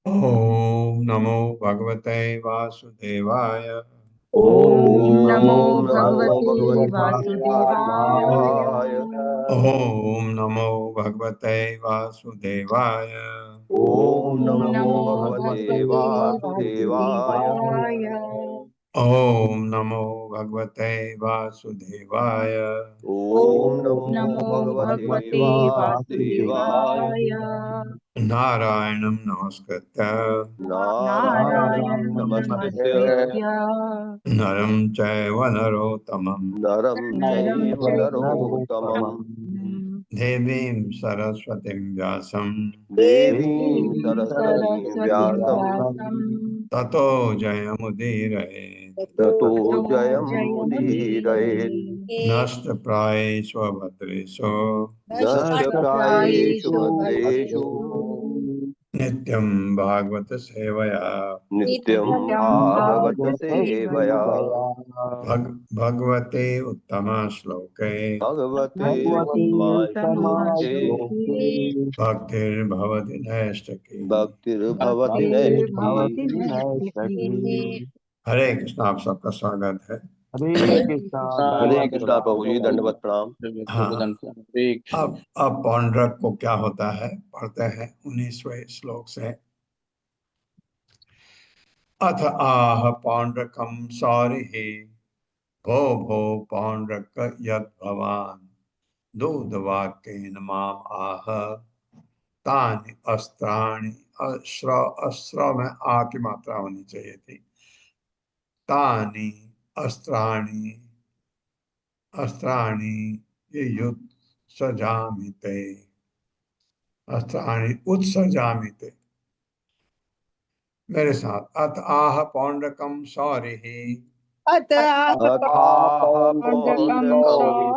ओम नमो भगवते वासुदेवाय। ओम नमो भगवते वासुदेवाय। ओम नमो भगवते वासुदेवाय। ओम नमो भगवते वासुदेवाय। ओम नमो भगवते वासुदेवाय। ओम नमो भगवते वासुदेवाय। नारायणं नमस्कृत्य नारायणं नमस्कृत्य नरं चैव नरोत्तमं नरं चैव नरोत्तमं देवीं सरस्वतीं व्यासं देवीं सरस्वतीं व्यासं ततो जयमुदीरयेत्। ततो जयमुदीरयेत्। नष्टप्रायेषु भद्रेषु नष्टप्रायेषु भद्रेषु नित्यं भागवत सेवया नित्यं भागवत सेवया भगवते उत्तमा श्लोके भगवते उत्तमाश्लोके भक्तिर्भवति नैष्ठिकी। भक्तिर्भवति नैष्ठी। हरे कृष्ण। आप सबका स्वागत है। हरे कृष्णा प्रभु जी, दंडवत प्रणाम। हाँ, अब पौंड्रक को क्या होता है पढ़ते हैं 19वें श्लोक से। अथ आह पौंड्रकम सौरिः भो भो पौंड्रक यद् भवान् दूतवाक्येन माम आह तानि अस्त्राणि। अस्त्र में आ की मात्रा होनी चाहिए थी। तानि अस्त्राणि अस्त्राणि ये युद्ध सजामिते। अस्त्राणि उत्सजामिते। मेरे साथ। अत आह पौंड्रकम सौरिः अथाह पौंड्रकं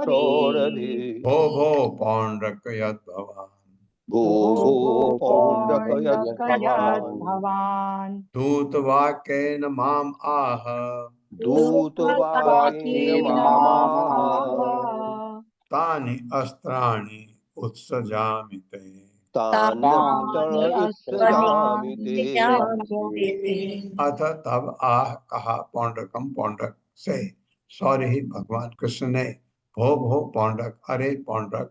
सौरभि भो भो पौंड्रक यद् भवान् भो भो पौंड्रक यद्भवान् दूतवाक्येन माम आह दूतवाक्येन मामाह तानि अस्त्राणि उत्सजामिते। तान्यस्त्राणि उत्सजामि ते। अथ तब आह कहा पौंड्रकम पौंड्रक से। सॉरी भगवान कृष्ण ने भो भो पौंड्रक अरे पौंड्रक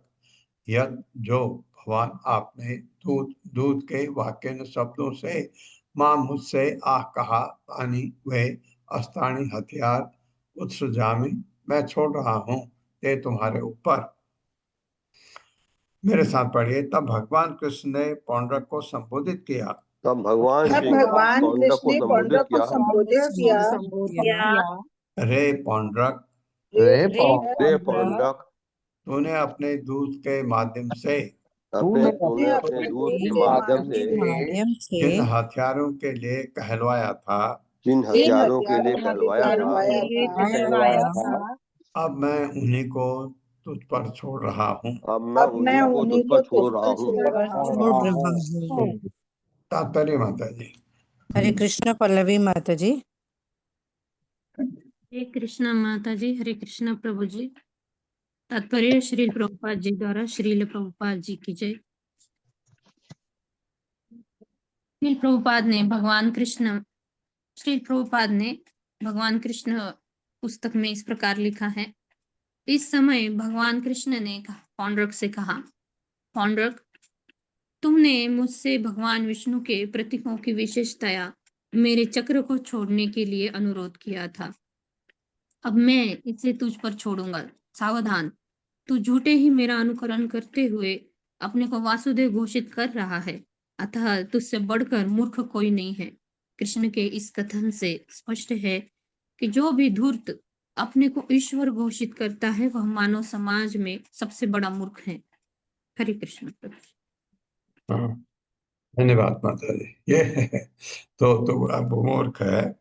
यद जो भगवान आपने दूत दूत के वाक्य शब्दों से मां मुझसे आह कहा तानी वे अस्त्राणी हथियार उत्सजामी मैं छोड़ रहा हूँ ते तुम्हारे ऊपर। मेरे साथ पढ़िए। तब भगवान कृष्ण ने पौंड्रक को संबोधित किया। तब भगवान श्री पौंड्रक को संबोधित किया। रे पौंड्रक रे पौंड्रक तूने अपने दूत के माध्यम से तूने अपने दूत के माध्यम से जिन हथियारों के लिए कहलवाया था जिन हथियारों के लिए कहलवाया था अब मैं उन्हीं को तुझ पर छोड़ रहा हूँ। अब मैं उन्हीं को तुझ पर छोड़ रहा हूँ। तात्पर्य माता जी। हरे कृष्ण। पल्लवी माता जी। हरे कृष्णा माता जी। हरे कृष्णा प्रभु जी। तात्पर्य श्रील प्रभुपाद जी द्वारा। श्रील प्रभुपाद जी की जय। श्रील प्रभुपाद ने भगवान कृष्ण पुस्तक में इस प्रकार लिखा है। इस समय भगवान कृष्ण ने पौंड्रक से कहा, पौंड्रक, तुमने मुझसे भगवान विष्णु के प्रतीकों की विशेषतया मेरे चक्र को छोड़ने के लिए अनुरोध किया था। अब मैं इसे तुझ पर छोड़ूंगा। सावधान, तू झूठे ही मेरा अनुकरण करते हुए अपने को वासुदेव घोषित कर रहा है, अतः तुझसे बढ़कर मूर्ख कोई नहीं है। कृष्ण के इस कथन से स्पष्ट है कि जो भी धूर्त अपने को ईश्वर घोषित करता है वह मानव समाज में सबसे बड़ा मूर्ख है। हरे कृष्ण। धन्यवाद माता जी। ये तो अब मूर्ख है।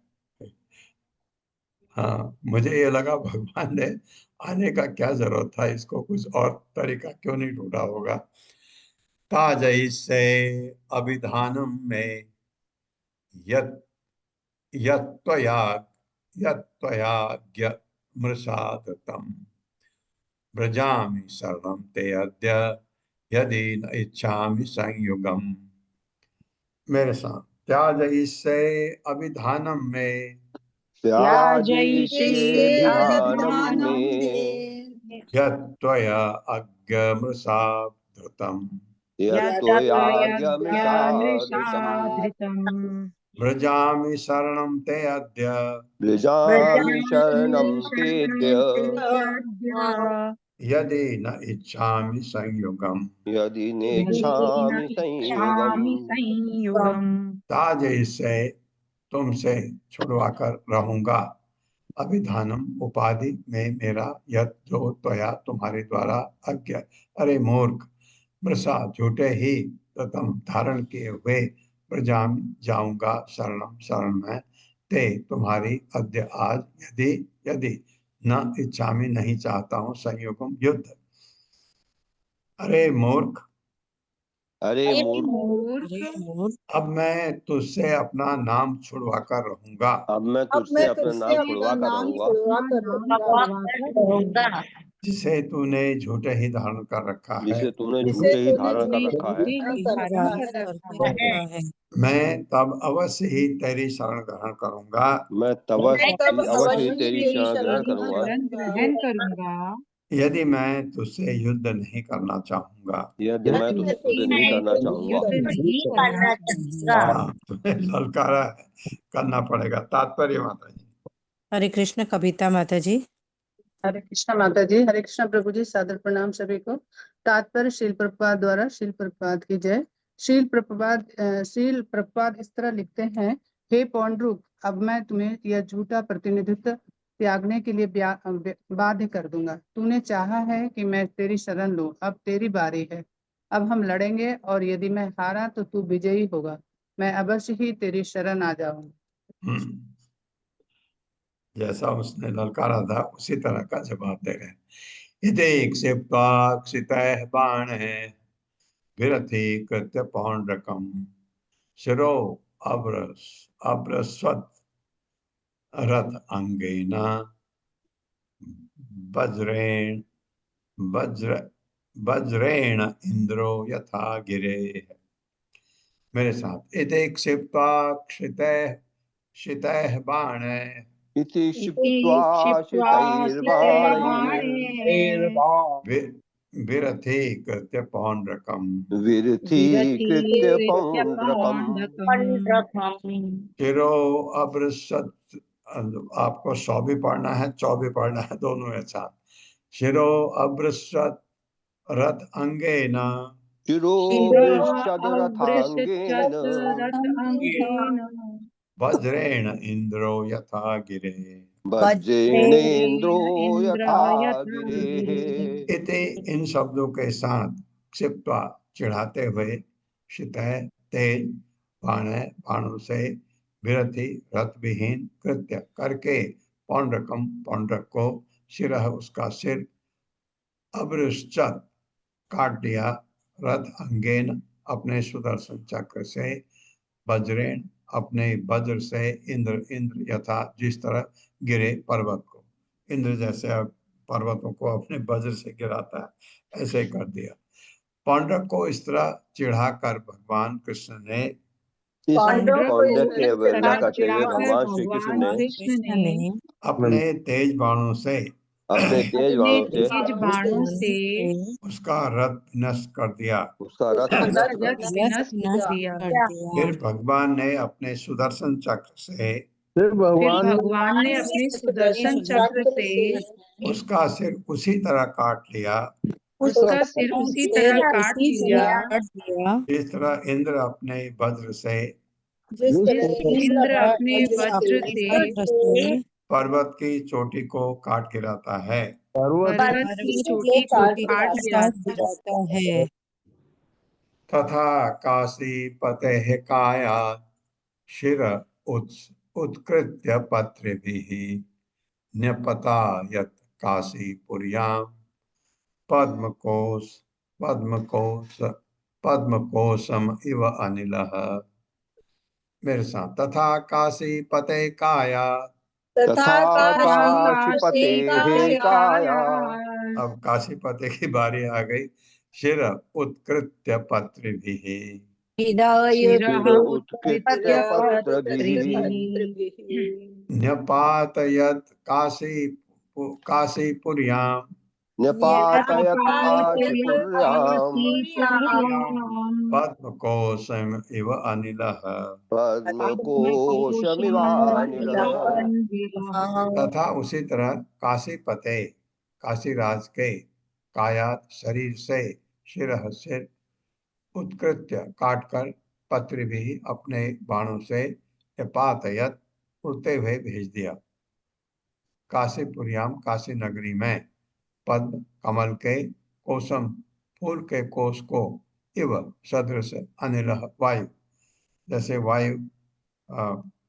हाँ, मुझे ये लगा भगवान ने आने का क्या जरूरत था, इसको कुछ और तरीका क्यों नहीं ढूंढा होगा। ताजई से अभिधानम में यत यत्त्वया यत्त्वयाज्ञ मृषादतम व्रजामि शरणं ते अद्य यदि न इच्छामि संयुगम। मेरे साथ। त्याजई से अभिधानम में त्याजयिष्ये विधानं मे यत्त्वया अज्ञमृषा धृतम् यत्त्वयाज्ञमृषा धृतम् व्रजामि शरणं ते अद्य व्रजामि शरणं तेऽद्य यदि न इच्छामि संयुगम। यदि नेच्छामि संयोगम्। ताज से तुमसे छुड़वा कर रहूंगा अभिधानम उपाधि में मेरा यत जो त्वया तुम्हारे द्वारा अज्ञा। अरे मूर्ख, मृषा झूठे ही प्रथम धारण किए हुए प्रजाम जाऊंगा शरणम शरण में ते तुम्हारी अद्य आज यदि यदि न इच्छामि नहीं चाहता हूँ संयोगम युद्ध। अरे मूर्ख, अरे मूर्ख, अरे मूर्ख, अब मैं तुझसे अपना नाम छुड़वा कर रहूंगा अब मैं तुझसे अपना नाम छुड़वा कर रहूंगा जिसे तूने झूठे ही धारण कर रखा है। जिसे तूने झूठे ही धारण कर रखा है। धारण करके रखा है। मैं तब अवश्य ही तेरी शरण ग्रहण करूंगा मैं अवश्य ही तेरी शरण ग्रहण करूंगा यदि मैं तुझसे युद्ध नहीं करना चाहूंगा। यदि मैं तुझसे युद्ध नहीं करना चाहूंगा। हाँ, तुम्हें ललकारा है, करना पड़ेगा। तात्पर्य माता जी। हरे कृष्ण कविता माता जी। हरे कृष्णा माता जी। हरे कृष्णा प्रभु जी। सादर प्रणाम सभी को। तात्पर्य शील प्रभुपाद द्वारा। शील प्रभुपाद की जय। शील प्रभुपाद इस तरह लिखते हैं, हे पौंड्रुक, अब मैं तुम्हें यह झूठा प्रतिनिधित्व त्यागने के लिए बाध्य कर दूंगा। तूने चाहा है कि मैं तेरी शरण लूं, अब तेरी बारी है। अब हम लड़ेंगे और यदि मैं हारा तो तू विजयी होगा। मैं अवश्य ही तेरी शरण आ जाऊंगा। जैसा उसने ललकारा था उसी तरह का जवाब दे रहे। इति क्षिप्ताक्षितः बाणः विरथि कृत्य पौंड्रकम् शिरो अभ्रस्वत् रथ अंगेन वज्रेण वज्रेण इंद्रो यथा गिरे। मेरे साथ इति क्षितः बाणः इति क्षिप्त्वा शितैर्बाणैः विरथि कृत्य पौंड्रकम् विरथीकृत्य पौंड्रकम् शिरो अभ्रसत्। आपको 100 भी पढ़ना है, 100 भी पढ़ना है, दोनों एक साथ। शिरो अभ्रसत् रथ अंगेन शिरोवृषद्रथाङ्गेन वज्रेण इंद्रो यथा गिरे। वज्रेणेन्द्रो यथा गिरेः। इति इन शब्दों के साथ क्षिप्त्वा चिढ़ाते हुए शितः तेज बाणों से विरथि रथ विहीन कृत्य करके पौंड्रकम पौंड्रक को शिरह उसका सिर अभ्रश्चत काट दिया रथ अंगेन अपने सुदर्शन चक्र से वज्रेण अपने वज्र से इंद्र इंद्र यथा जिस तरह गिरे पर्वत को। इंद्र जैसे पर्वतों को अपने वज्र से गिराता है ऐसे कर दिया। पौंड्रक को इस तरह चिढ़ाकर भगवान कृष्ण ने इस पौंड्रक की अवहेलना करते हुए भगवान श्री कृष्ण ने कृष्ण ने अपने तेज बाणों से अपने तेज बाणों से उसका रथ नष्ट कर दिया। उसका रथ विनष्ट कर दिया। नष्ट कर दिया। फिर भगवान ने अपने सुदर्शन चक्र से फिर भगवान ने अपने सुदर्शन चक्र से उसका सिर उसी तरह काट लिया उसका सिर उसी तरह काट दिया जिस तरह इंद्र अपने वज्र से इंद्र अपने वज्र से पर्वत की चोटी को काट गिराता है। पर्वत पर्वत की चोटी को काट गिराता है। तथा काशी पते काया शिर उत्कृत्य पत्रिभिः न्यपतायत काशीपुर्यां पद्मकोश पद्मकोश पद्मकोशम इव अनिलः। मेरे साथ तथा काशी पते काया। तथा काशीपतेः काया अब काशीपति की बारी आ गई। शिर उत्कृत्य पत्रिभिः शिर उत्कृत्य पत्रभिः न्यपातयत काशीपुर्यां न्यपातयत् काशीपुर्यां पद्मकोशम इव अनिलः। पद्मकोशमिवानिलः। तथा उसी तरह काशीपते काशीराज के कायात शरीर से शिरह सिर उत्कृत्य काटकर पत्र भी अपने बाणों से पातयत उड़ते हुए भेज दिया। काशीपुर्याम काशी नगरी में पद्म कमल के कोसम फूल के कोष को इव सदृश अनिल वायु, जैसे वायु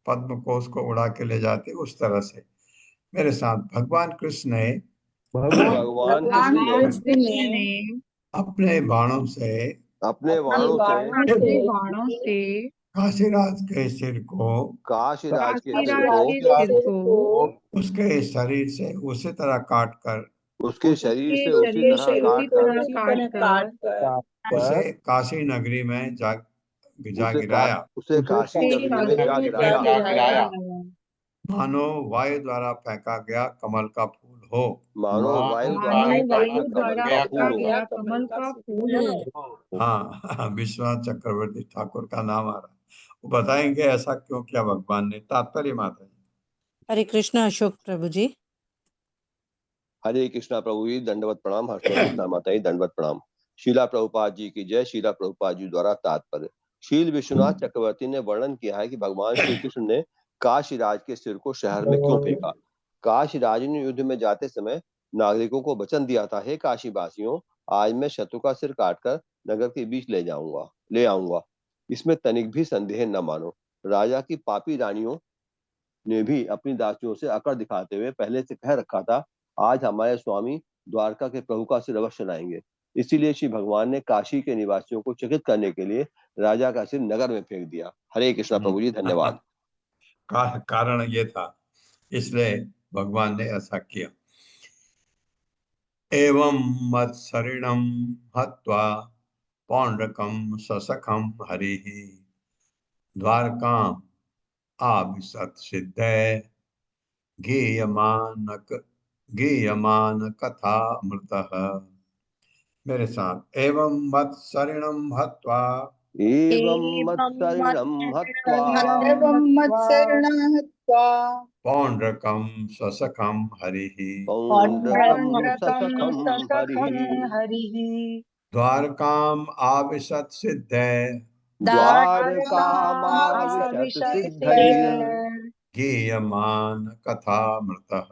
पद्म कोष को उड़ा के ले जाते उस तरह से। मेरे साथ भगवान कृष्ण ने भगवान कृष्ण ने अपने बाणों से अपने बाणों से काशीराज के सिर को काशीराज के सिर को उसके शरीर से उसी तरह काट कर उसके शरीर से उसी तरह काट कर उसे काशी नगरी में जा गिराया, उसे काशी नगरी में जा गिराया। मानो वायु द्वारा फेंका गया कमल का फूल हो। मानो वायु द्वारा कमल का फूल हो। हाँ, विश्वनाथ चक्रवर्ती ठाकुर का नाम आ रहा, वो बताएंगे ऐसा क्यों किया भगवान ने। तात्पर्य माता जी। हरे कृष्ण अशोक प्रभु जी। हरे कृष्णा प्रभु जी, दंडवत प्रणाम। हरे कृष्णा माता जी, दंडवत प्रणाम। शीला प्रभुपाद जी की जय। शीला प्रभुपाद जी द्वारा तात्पर्य। शील विश्वनाथ चक्रवर्ती ने वर्णन किया है कि भगवान श्री कृष्ण ने काशीराज के सिर को शहर में क्यों फेंका। काशीराज ने युद्ध में जाते समय नागरिकों को वचन दिया था, हे काशी वासियों, आज मैं शत्रु का सिर काटकर नगर के बीच ले आऊंगा। इसमें तनिक भी संदेह न मानो। राजा की पापी रानियों ने भी अपनी दासियों से अकड़ दिखाते हुए पहले से कह रखा था, आज हमारे स्वामी द्वारका के प्रभु का सिर अवश्य लाएंगे। इसीलिए श्री भगवान ने काशी के निवासियों को चकित करने के लिए राजा का सिर नगर में फेंक दिया। हरे कृष्णा प्रभु जी, धन्यवाद। कारण ये था, इसलिए भगवान ने ऐसा किया। एवं मत्सरिणम हत्वा पौंड्रकम ससखम हरिः द्वारकाम आविशत सिद्धे गीयमान कथा मृतः। मेरे साथ, एवं मत्सरिणम हत्वा पौंड्रकम ससखम हरिः द्वारकाम आविशत सिद्धे गीयमान कथा मृतः।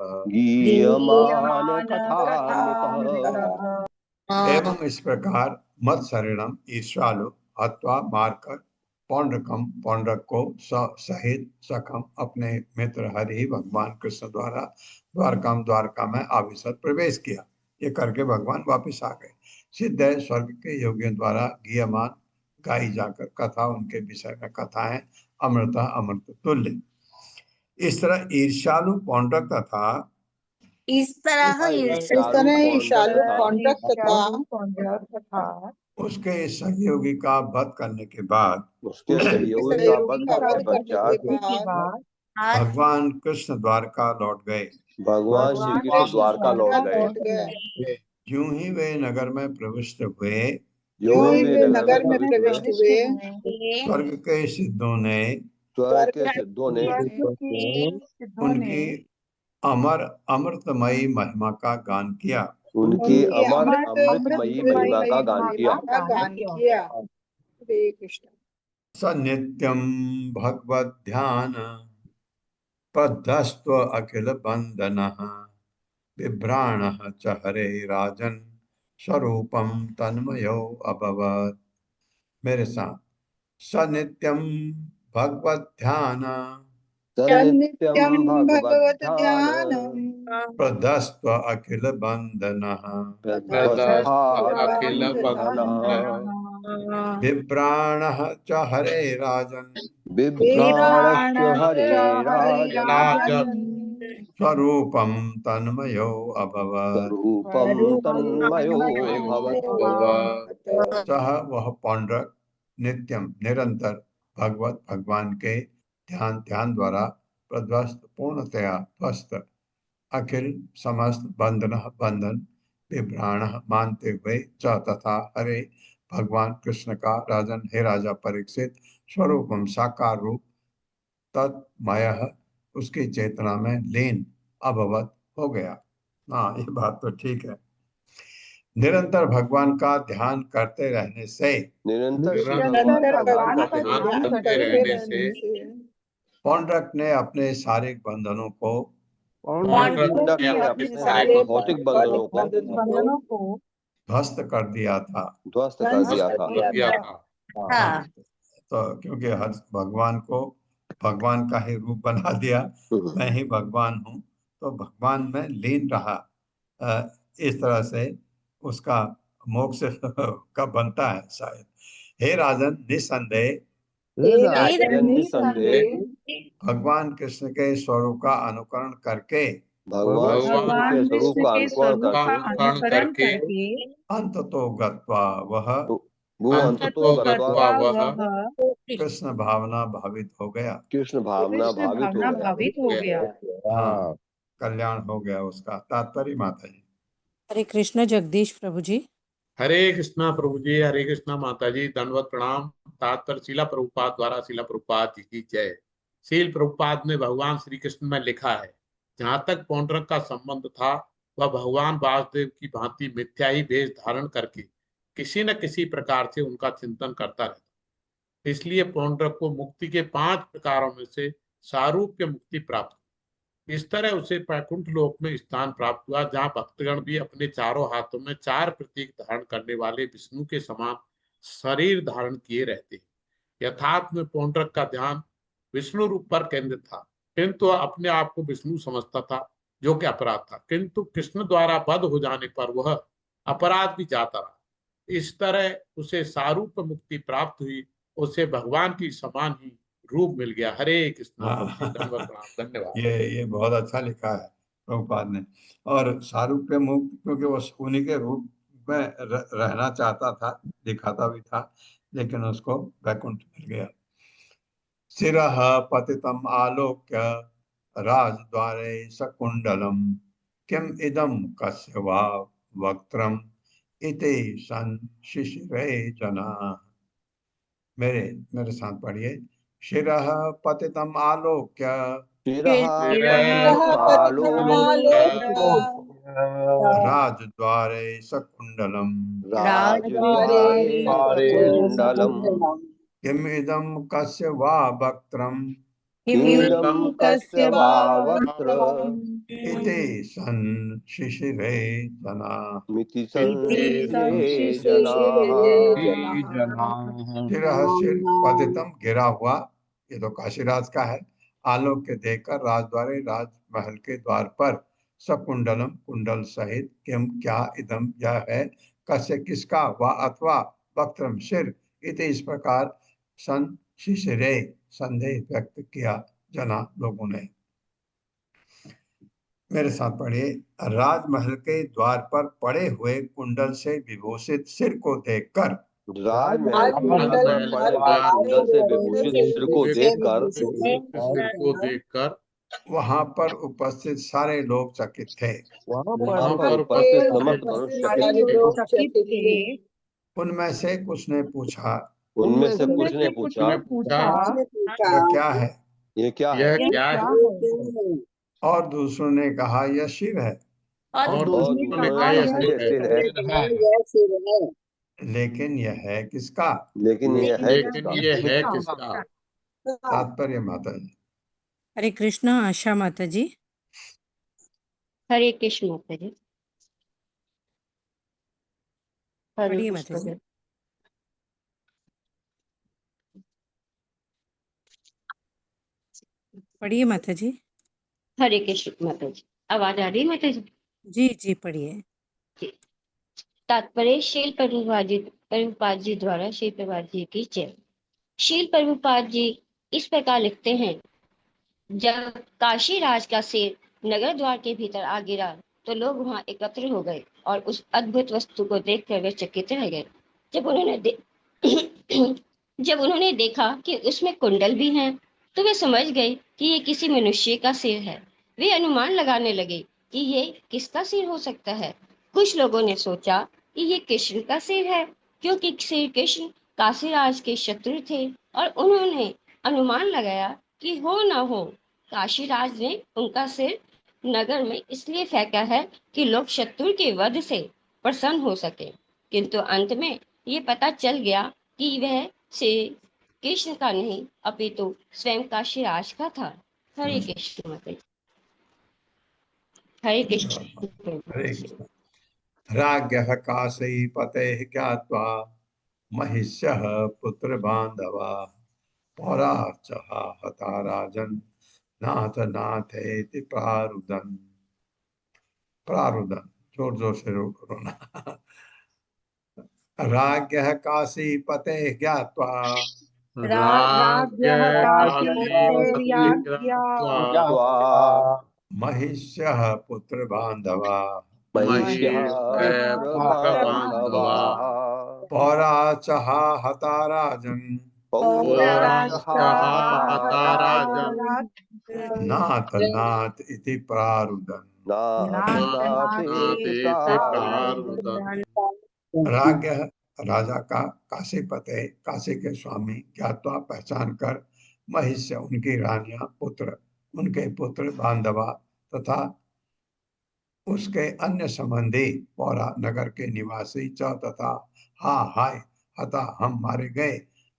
एवं इस प्रकार मत्सरिणम ईर्ष्यालु हत्वा मारकर पौंड्रक को सहित सखम अपने मित्र हरि भगवान कृष्ण द्वारा द्वारका में आविशत प्रवेश किया। ये करके भगवान वापस आ गए। सिद्ध है, स्वर्ग के योगियों द्वारा गीयमान गाई जाकर कथा, उनके विषय में कथाएं अमृत अमृत तुल्य। इस तरह ईर्ष्यालु पौंड्रक तथा उसके सहयोगी का वध करने के बाद भगवान कृष्ण द्वारका लौट गए। भगवान श्री कृष्ण द्वारका लौट गए। यूं ही वे नगर में प्रविष्ट हुए। स्वर्ग के सिद्धों ने उनकी अमृतमयी महिमा का गान किया। उनकी अमृतमयी महिमा का गान किया। स नित्यं भगवद ध्यान पद्धस्त्व अखिल बंदनः बिभ्राणः च हरे राजन स्वरूपम तन्मयो अभवत्। मेरे साथ, स नित्यं भगवद ध्यान प्रदस्त्व अखिल बंदनः बिभ्राणः च हरे राजन स्वरूपम तन्मयो अभवत्। सह वह पौंड्रक नित्यम निरंतर भगवान के ध्यान द्वारा प्रध्वस्त पूर्णतया ध्वस्त अखिल समस्त बंधन विभ्राण मानते हुए च तथा हरे भगवान कृष्ण का राजन, हे राजा परीक्षित, स्वरूपम साकार रूप तत्मय उसकी चेतना में लीन अभवत हो गया। हाँ, ये बात तो ठीक है। निरंतर भगवान का ध्यान करते रहने से पौंड्रक ने अपने शारीरिक बंधनों को पौंड्रक ने अपने सारे भौतिक बंधनों को ध्वस्त कर दिया था। ध्वस्त कर दिया था। हाँ, तो क्योंकि भगवान को भगवान का ही रूप बना दिया, मैं ही भगवान हूँ, तो भगवान में लीन रहा। इस तरह से उसका मोक्ष कब बनता है शायद। हे राजन, निसंदेह भगवान कृष्ण के स्वरूप का अनुकरण करके भगवान कृष्ण के स्वरूप का अनुकरण करके अंत तो गत्वा वह कृष्ण भावना भावित हो गया। कृष्ण भावना भावित हो गया। हाँ, कल्याण हो गया उसका। तात्पर्य माता जी। हरे कृष्ण जगदीश प्रभु जी। हरे कृष्णा प्रभु जी, हरे कृष्णा माता जी, दंडवत प्रणाम। तात्पर्य शिला प्रभुपाद द्वारा शिला प्रभुपाद जी की जय। शील प्रभुपाद ने भगवान श्री कृष्ण में लिखा है, जहाँ तक पौंड्रक का संबंध था, वह भगवान वासुदेव की भांति मिथ्या ही वेश धारण करके किसी न किसी प्रकार से उनका चिंतन करता रहता। इसलिए पौंड्रक को मुक्ति के 5 प्रकारों में से सारूप्य मुक्ति प्राप्त हुई। इस तरह उसे वैकुंठ लोक में स्थान प्राप्त हुआ, जहाँ भक्तगण भी अपने चारों हाथों में 4 प्रतीक धारण करने वाले विष्णु के समान शरीर धारण किए रहते। यथार्थ में पौंड्रक का ध्यान विष्णु रूप पर केंद्रित था, किंतु वह अपने आप को विष्णु समझता था, जो कि अपराध था। किंतु कृष्ण द्वारा वध हो जाने पर वह अपराध भी जाता रहा। इस तरह उसे सारूप मुक्ति प्राप्त हुई, उसे भगवान की समान ही रूप मिल गया। हरे कृष्णा। धन्यवाद। ये बहुत अच्छा लिखा है प्रभुपाद ने। और सारूप्य मुक्त, क्योंकि वो उन्हीं के रूप में रहना चाहता था, दिखाता भी था, लेकिन उसको वैकुंठ मिल गया। शिरः पतितम् आलोक्य राजद्वारे सकुंडलम किम इदम कस्य वा वक्त्रम इति संशिशिरे जनाः। मेरे साथ पढ़िए। शिरः पतितम् आलोक्य राजद्वारे सकुंडलम किम इदम कस्य वा वक्त्रम इति संशिशिरे जनाः। शिर पतितम गिरा हुआ, ये तो काशीराज का है। आलोक के देखकर राजद्वारे राजमहल के द्वार पर सकुंडलम कुंडल सहित किम क्या इदम यह है कस्य किसका वा अथवा वक्त्रम सिर इति इस प्रकार संशिशिरे संदेह व्यक्त किया जना लोगों ने। मेरे साथ पढ़िए। राजमहल के द्वार पर पड़े हुए कुंडल से विभूषित सिर को देखकर वहां पर उपस्थित सारे लोग चकित थे। उनमें से कुछ ने पूछा यह क्या है? ये क्या है? और दूसरों ने कहा यह शिव है। और दूसरों ने कहा यह सिर है। लेकिन यह है किसका? लेकिन यह है किसका? तात्पर्य माता जी। हरे कृष्ण आशा माता जी। हरे कृष्ण माता जी। पढ़िए माता जी। पढ़िए माता जी। हरे कृष्ण माता जी। आवाज आ रही है माता जी? जी जी पढ़िए। तात्पर्य शील प्रभुपाद जी द्वारा शील प्रभुपाद जी की जय। शील प्रभुपाद जी इस प्रकार लिखते हैं, जब काशी राज का सिर नगर द्वार के भीतर आ गिरा तो लोग वहां एकत्र हो गए और उस अद्भुत वस्तु को देखकर वे चकित रह गए। जब उन्होंने देखा कि उसमें कुंडल भी हैं, तो वे समझ गए कि ये किसी मनुष्य का सिर है। वे अनुमान लगाने लगे कि ये किसका सिर हो सकता है। कुछ लोगों ने सोचा कि ये कृष्ण का सिर है, क्योंकि श्री कृष्ण काशीराज के शत्रु थे, और उन्होंने अनुमान लगाया कि हो ना हो काशीराज ने उनका सिर नगर में इसलिए फेंका है कि लोग शत्रु के वध से प्रसन्न हो सके। किंतु अंत में ये पता चल गया कि वह श्री कृष्ण का नहीं अपितु स्वयं काशीराज का था। हरे कृष्ण माता जी। हरे कृष्ण। हरे कृष्ण। राज्ञः काशीपतेः ज्ञात्वा महिष्यः पुत्रबान्धवा पौरार्चः हता राजन् नाथ नाथेति प्रारुदन्। प्रारुदन्, जोर जोर से रोना। राज्ञः काशीपतेः ज्ञात्वा राज्ञः काशीपते ज्ञात्वा महिष्यः पुत्रबान्धवा महिष्यः पुत्रबान्धवा पौराचः हता राजन् पौरार्चः हता राजन् नाथ नाथ इति प्रारुदन्। नाथेति प्रारुदन्। राज्ञः राजा का काशीपते काशी के स्वामी ज्ञात्वा पहचान कर महिष्य उनकी रानियां पुत्र उनके पुत्र बांधवा तथा उसके अन्य संबंधी पौरा नगर के निवासी च तथा हा हाय हता हम मारे गए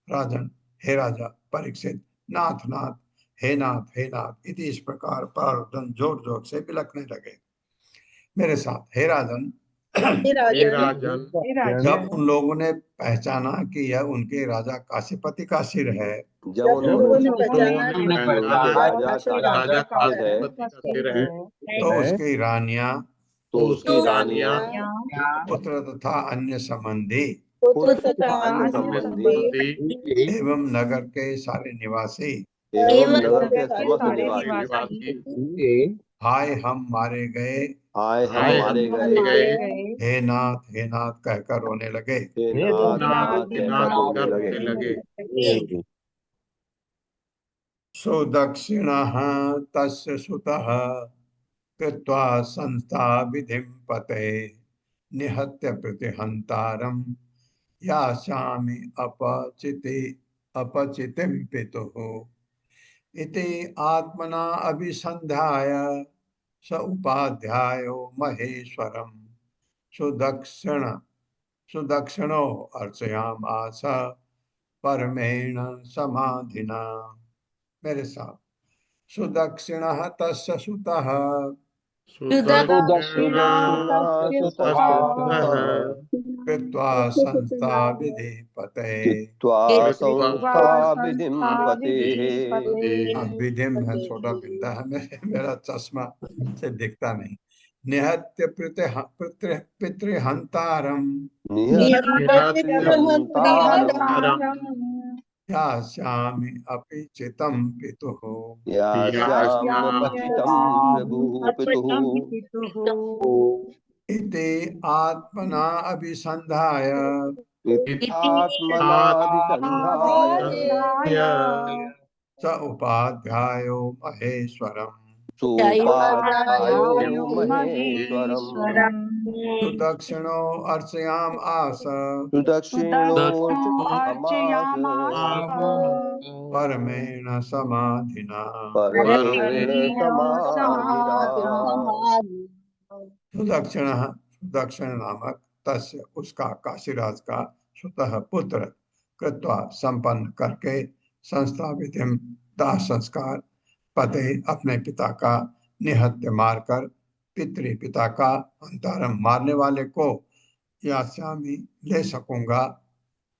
राजन हे राजा परीक्षित नाथ नाथ हे नाथ इति इस प्रकार प्रारुदन जोर जोर से बिलखने लगे। मेरे साथ हे राजन हे राजन जब उन लोगों ने पहचाना कि यह उनके राजा काशीपति का सिर है जब उन लोगों ने पहचाना कि राजा राजा काशीपति का सिर है तो उसकी रानियां तो उसकी रानियां पुत्र तथा अन्य संबंधी पुत्र तथा अन्य संबंधी एवं नगर के सारे निवासी एवं नगर के समस्त निवासी हाय हम मारे गए हाय हम मारे गए हे नाथ कहकर रोने लगे। हे नाथ कहकर रोने लगे। सुदक्षिणः तस्य सुतः कृत्वा संस्था विधिं पते निहत्य प्रतिहंतारं यास्यामि अपचितिं पितुः इति आत्मना अभिसंध्याय स उपाध्यायो महेश्वरं सुदक्षिणो अर्चयामास परमेण समाधिना। मेरे साथ सुदक्षिणः तस्य सुतः कृत्वा संस्था विधि पते विधिम है छोटा बिंदा है मेरा चश्मा से दिखता नहीं। निहत्य पितृहंतारम यास्यामि अपि चितं पितुः इति आत्मना अभिसंधाय स उपाध्यायो महेश्वरम् सुदक्षिणो अर्चयाम आस परमेण समाधिना। सुदक्षिण नामक तस्य उसका काशीराज का स्वतः पुत्र कृत्वा संपन्न करके संस्था विधिम दाह संस्कार पते अपने पिता का निहत्य मारकर पिता का अंतरम मारने वाले को यास्यामि ले सकूंगा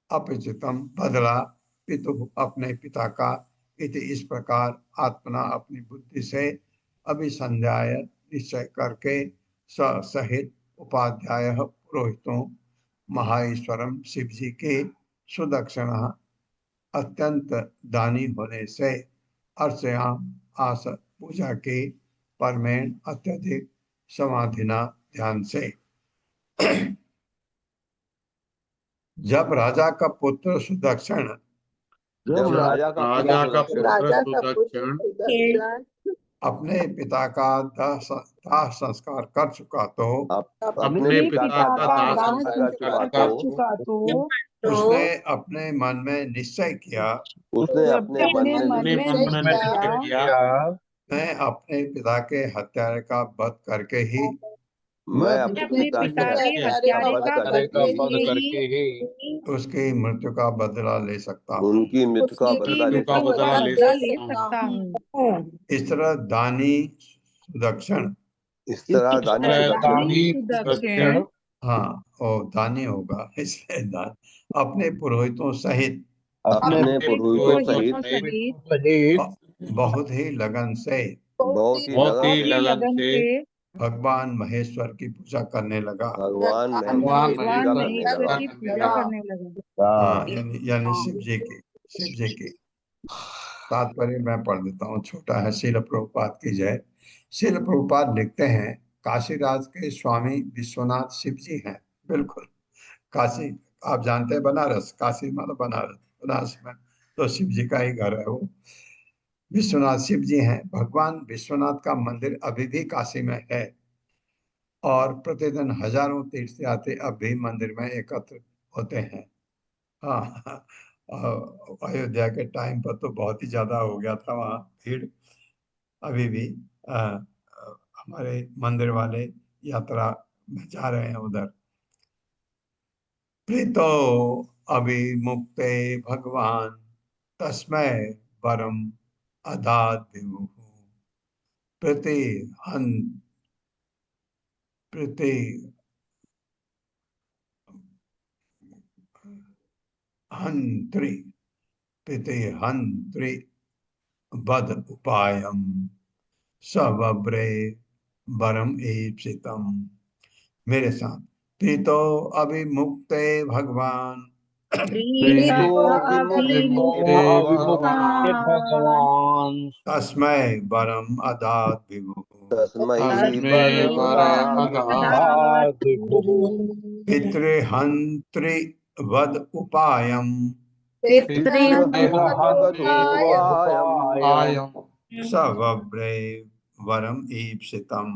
अपचितम बदला पितु अपने पिता का इति इस प्रकार आत्मना अपनी बुद्धि से अभिसंध्याय निश्चय करके सहित उपाध्याय पुरोहितों महाईश्वरम शिव जी के सुदक्षिण अत्यंत दानी होने से अर्चयाम आस पूजा के परमेण अत्यधिक समाधिना ध्यान से। जब राजा का पुत्र सुदक्षिण अपने पिता का दाह संस्कार कर चुका तो उसने अपने मन में निश्चय किया मैं अपने पिता के हत्यारे का वध करके ही उसकी मृत्यु का बदला ले सकता हूँ। उनकी मृत्यु का बदला ले सकता हूँ। इस तरह दानी सुदक्षिण इस तरह दानी दानी सुदक्षिण सुदक्षिण हाँ, और दानी होगा इसलिए दान अपने पुरोहितों सहित अपने पुरोहितों सहित बहुत ही लगन से बहुत ही बहुत ही लगन लगन से भगवान महेश्वर की पूजा करने लगा। भगवान भगवान महेश्वर की पूजा महेश्वर करने की लगा। पूजा करने लगा। हाँ, यानी शिव जी की तात्पर्य मैं पढ़ देता हूँ, छोटा है। श्रील प्रभुपाद की जय। श्रील प्रभुपाद लिखते हैं, काशीराज के स्वामी विश्वनाथ शिव जी हैं। बिल्कुल, काशी आप जानते हैं, बनारस, काशी मतलब बनारस, बनारस में तो शिव जी का ही घर है वो। विश्वनाथ शिव जी हैं। भगवान विश्वनाथ का मंदिर अभी भी काशी में है और प्रतिदिन हजारों तीर्थयात्री अब भी मंदिर में एकत्र होते हैं। हाँ, अयोध्या के टाइम पर तो बहुत ही ज्यादा हो गया था वहाँ भीड़। अभी भी हमारे मंदिर वाले यात्रा में जा रहे हैं उधर। प्रीतो अभिमुक्ते भगवान तस्मै परम अदात विभुः प्रति हन प्रति हंत्रि प्रति हंत्रि बद उपायम सवब्रे वरम ईप्सितम। मेरे साथ। प्रीतो अभिमुक्ते भगवान तस्मै वरम अदात विभुः तस्मै तस्मै वरम अदात पितृहंत्रि वद उपायम उपायम सवब्रे वरम ईप्सितम।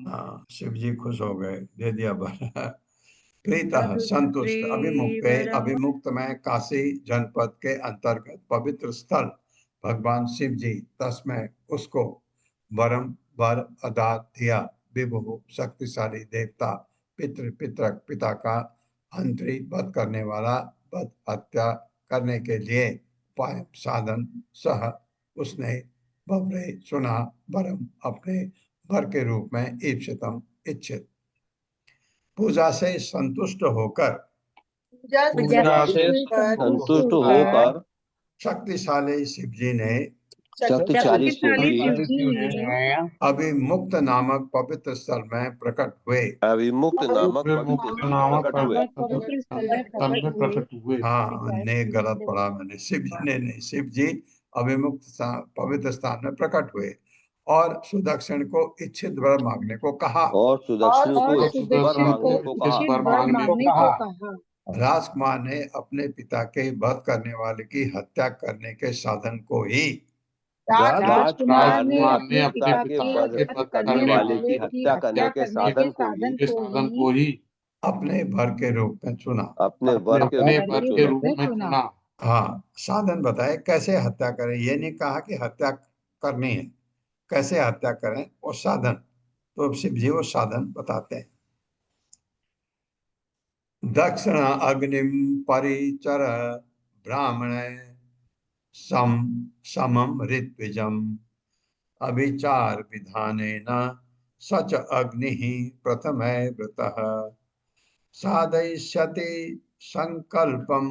हाँ, शिव जी खुश हो गए, दे दिया वर। प्रीतः संतुष्ट अभिमुक्त में काशी जनपद के अंतर्गत पवित्र स्थल भगवान शिव जी तस्मै उसको वरम वर अदा दिया। विभु शक्तिशाली देवता पितृक पिता का अंतरी वध करने वाला, वध हत्या करने के लिए उपाय साधन सह उसने बबरे सुना वरम अपने वर के रूप में ईप्सितम इच्छित। पूजा से संतुष्ट होकर शक्तिशाली शिव जी ने अभिमुक्त नामक पवित्र स्थल में प्रकट हुए। अभिमुक्त नामक प्रकट हुए। हाँ, ने गलत पढ़ा मैंने, शिव जी ने नहीं, शिव जी अभिमुक्त पवित्र स्थान में प्रकट हुए और सुदक्षिण को इच्छित वर मांगने को कहा। राजकुमार ने अपने पिता के वध करने वाले की हत्या करने के साधन को ही राजकुमार ने अपने पिता के वध करने वाले की हत्या करने के साधन को ही अपने वर के रूप में चुना। अपने वर के रूप में चुना। हाँ, साधन बताए कैसे हत्या करें। ये नहीं कहा कि हत्या करनी है, कैसे हत्या करें और साधन। तो शिव जी वो साधन बताते हैं। दक्षिण अग्निम परिचर ब्राह्मण समम ऋत्विजम अभिचार विधानेन सच अग्नि प्रथम व्रतः साधयिष्यति संकल्पम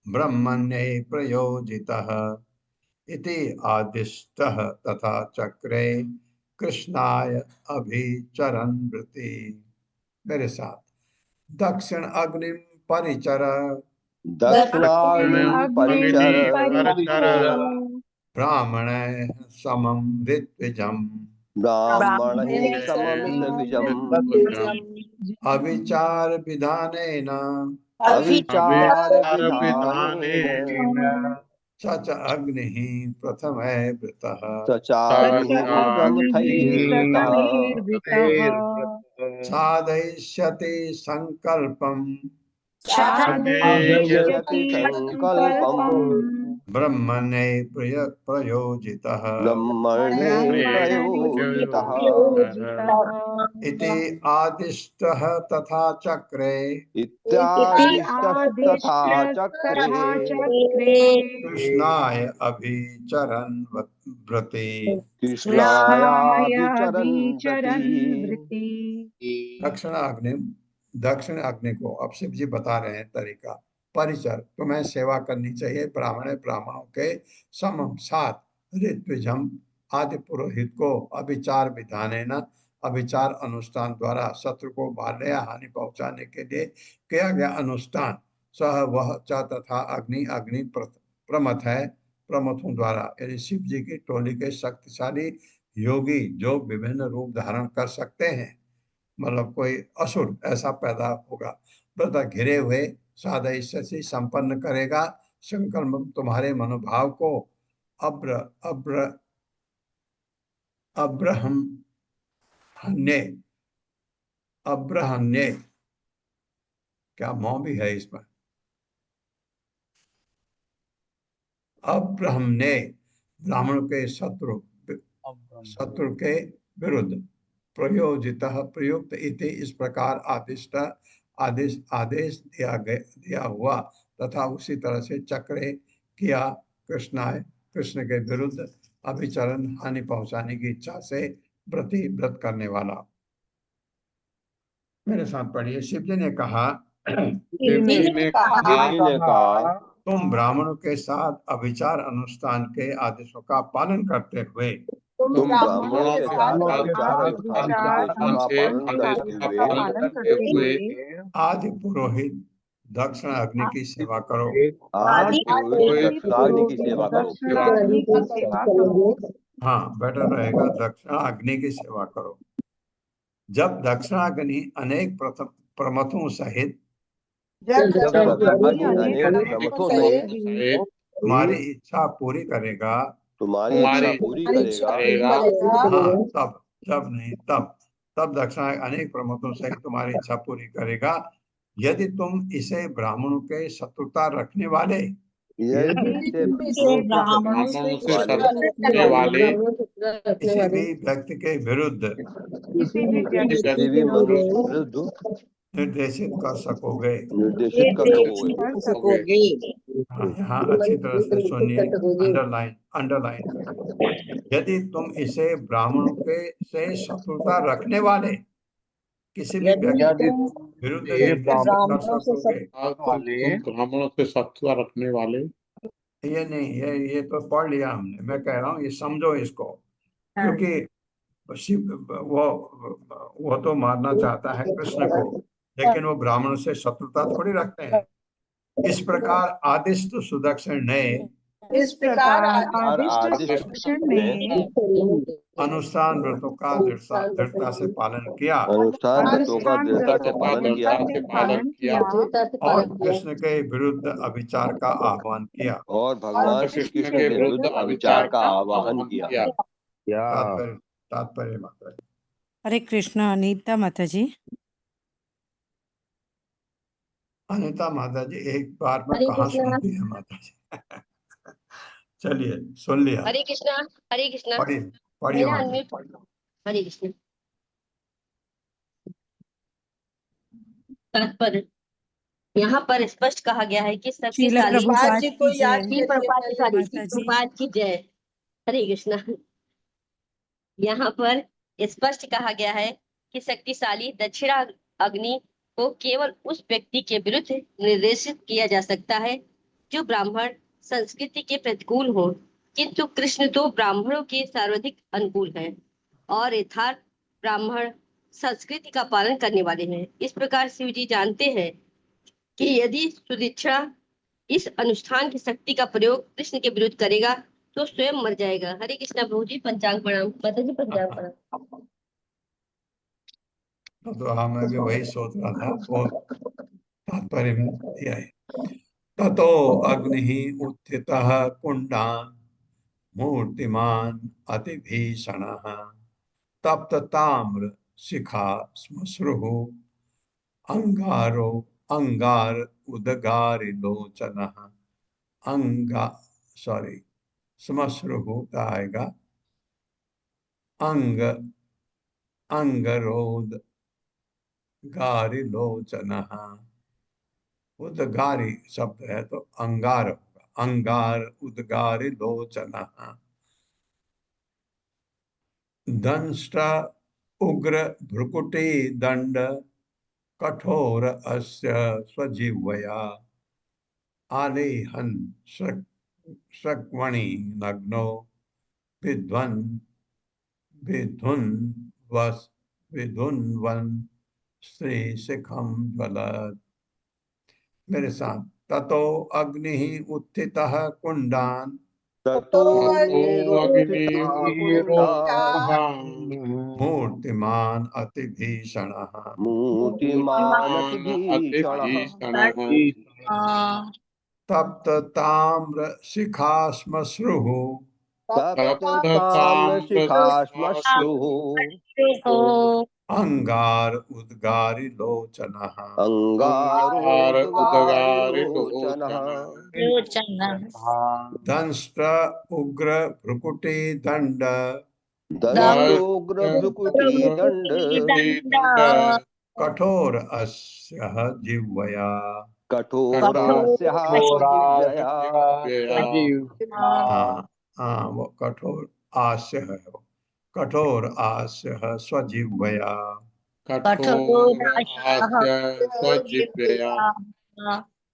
ब्रह्मण्ये प्रयोजितः इति आदिष्टः तथा चक्रे कृष्णाय अभिचरन् वृत्ति। मेरे साथ। दक्षिण अग्नि परिचर ब्राह्मण समम ऋत्विजम अविचार विधानेन सच अग्नि प्रथम व्रतः साधयिष्यति संकल्पम ब्रह्मणे प्रयोजितः ब्रह्मणे प्रयोजितः इति आदिष्टः तथा चक्रे इत्यादिष्टः तथा चक्रे कृष्णाय अभिचरन् व्रते कृष्णायाभिचरन् व्रती। दक्षिण अग्नि को अब शिव जी बता रहे हैं तरीका। परिचर, तुम्हें सेवा करनी चाहिए ब्राह्मणों के समम साथ ऋत्विजम आदि पुरोहित को अभिचार विधाने न अभिचार अनुष्ठान द्वारा शत्रु को मारने या हानि पहुंचाने के लिए किया गया अनुष्ठान सह वह च तथा अग्नि प्रमथ है प्रमथों द्वारा, यानी शिव जी की टोली के शक्तिशाली योगी जो विभिन्न रूप धारण कर सकते हैं, मतलब कोई असुर ऐसा पैदा होगा, व्रत घिरे हुए सादय शशि संपन्न करेगा। संकल्प तुम्हारे मनोभाव को अब्र अब्र अब्रहम अब्रहन्य, क्या मौ भी है इसमें, अब्रहम्ने ब्राह्मण के शत्रु के विरुद्ध प्रयोजित प्रयुक्त इति इस प्रकार आदेश दिया हुआ तथा उसी तरह से चक्रे किया कृष्ण के विरुद्ध अभिचरण हानि पहुंचाने की इच्छा से व्रत करने वाला। मेरे साथ पढ़िए। शिव जी ने कहा शिव जी ने कहा तुम ब्राह्मणों के साथ अभिचार अनुष्ठान के आदेशों का पालन करते हुए तुम ब्राह्मणों के साथ अभिचार अनुष्ठान के आदेशों का पालन करते हुए आदि पुरोहित दक्षिण अग्नि की सेवा करो। आदि पुरोहित दक्षिणाग्नि की सेवा करो। हाँ, बेटर रहेगा दक्षिण अग्नि की सेवा करो। जब दक्षिणाग्नि अनेक प्रमथों सहित तुम्हारी इच्छा पूरी करेगा हाँ, तब दक्षिणा अनेक प्रमथों सहित तुम्हारी इच्छा पूरी करेगा। यदि तुम इसे ब्राह्मणों के शत्रुता रखने वाले किसी भी व्यक्ति के विरुद्ध निर्देशित कर सकोगे। यहाँ अच्छी तरह से सुनिए, अंडरलाइन करिए। यदि तुम इसे ब्राह्मणों के से शत्रुता रखने वाले किसी भी व्यक्ति के विरुद्ध निर्देशित कर सकोगे। ब्राह्मणों से शत्रुता रखने वाले, ये नहीं, ये तो पढ़ लिया हमने। मैं कह रहा हूँ ये समझो इसको, क्योंकि वो तो मारना चाहता है कृष्ण को, लेकिन वो ब्राह्मणों से शत्रुता थोड़ी रखते हैं। इस प्रकार आदिष्ट सुदक्षिण ने अनुष्ठान व्रतों का दृढ़ता से पालन किया और कृष्ण के विरुद्ध अभिचार का आह्वान किया और भगवान श्री कृष्ण के विरुद्ध अभिचार का आह्वान किया। तात्पर्य माता जी। हरे कृष्णा। अनीता माता जी। अनीता माता जी एक बार में कहाँ सुनती है माता जी। चलिए, सुन लिया। हरे कृष्णा। पढ़िए हरे कृष्ण। तात्पर्य, यहाँ पर स्पष्ट कहा गया है कि शक्तिशाली प्रभुपाद की जय। हरे कृष्णा। यहाँ पर स्पष्ट कहा गया है कि शक्तिशाली दक्षिणा अग्नि को केवल उस व्यक्ति के विरुद्ध निर्देशित किया जा सकता है जो ब्राह्मण संस्कृति के प्रतिकूल हो, किंतु कृष्ण तो ब्राह्मणों के सर्वाधिक अनुकूल हैं और यथार्थ ब्राह्मण संस्कृति का पालन करने वाले हैं। इस प्रकार शिव जी जानते हैं कि यदि सुदीक्षा इस अनुष्ठान की शक्ति का प्रयोग कृष्ण के विरुद्ध करेगा तो स्वयं मर जाएगा। हरे कृष्णा प्रभु जी। पंचांग प्रणाम माता जी। पंचांग प्रणाम। तो हाँ, मैं भी वही सोच रहा था, वो तात्पर्य में दिया है। ततो अग्नि उत्थितः कुंडान मूर्तिमान अति भीषण तप्त ताम्र शिखा श्मश्रु अंगार उदगारिलोचन सॉरी श्मश्रुः आएगा अंग अंगरोध गारिलोचनः। उद्गारी शब्द है तो अंगार होगा, अंगार उद्गारिलोचनः। दंष्ट उग्र भ्रुकुटी दंड कठोर अस्य स्वजिह्वया आलेहन शक्वणि नग्नो विध्वन् विधुन्वन् श्री शिखम ज्वलत्। मेरे साथ ततो अग्नि उत्थितः कुंडान ततो अग्निरुद्धान् मूर्तिमान अतिभीषणः मूर्तिमानतिभीषणः अतिभीषणः तप्त ताम्र शिखाश्मश्रुः तप्तताम्रशिखाश्मश्रुः अंगार उद्गारिलोचनः। अंगारोद्गारिलोचनः दंष्ट उग्र भ्रुकुटी दंड दंष्टोग्रभ्रुकुटीदण्ड कठोर अस्य जिह्वया। कठोरास्यः स्वजिह्वया वो कठोर आस्य है, वो कठोर आस्य स्वजिह्वया।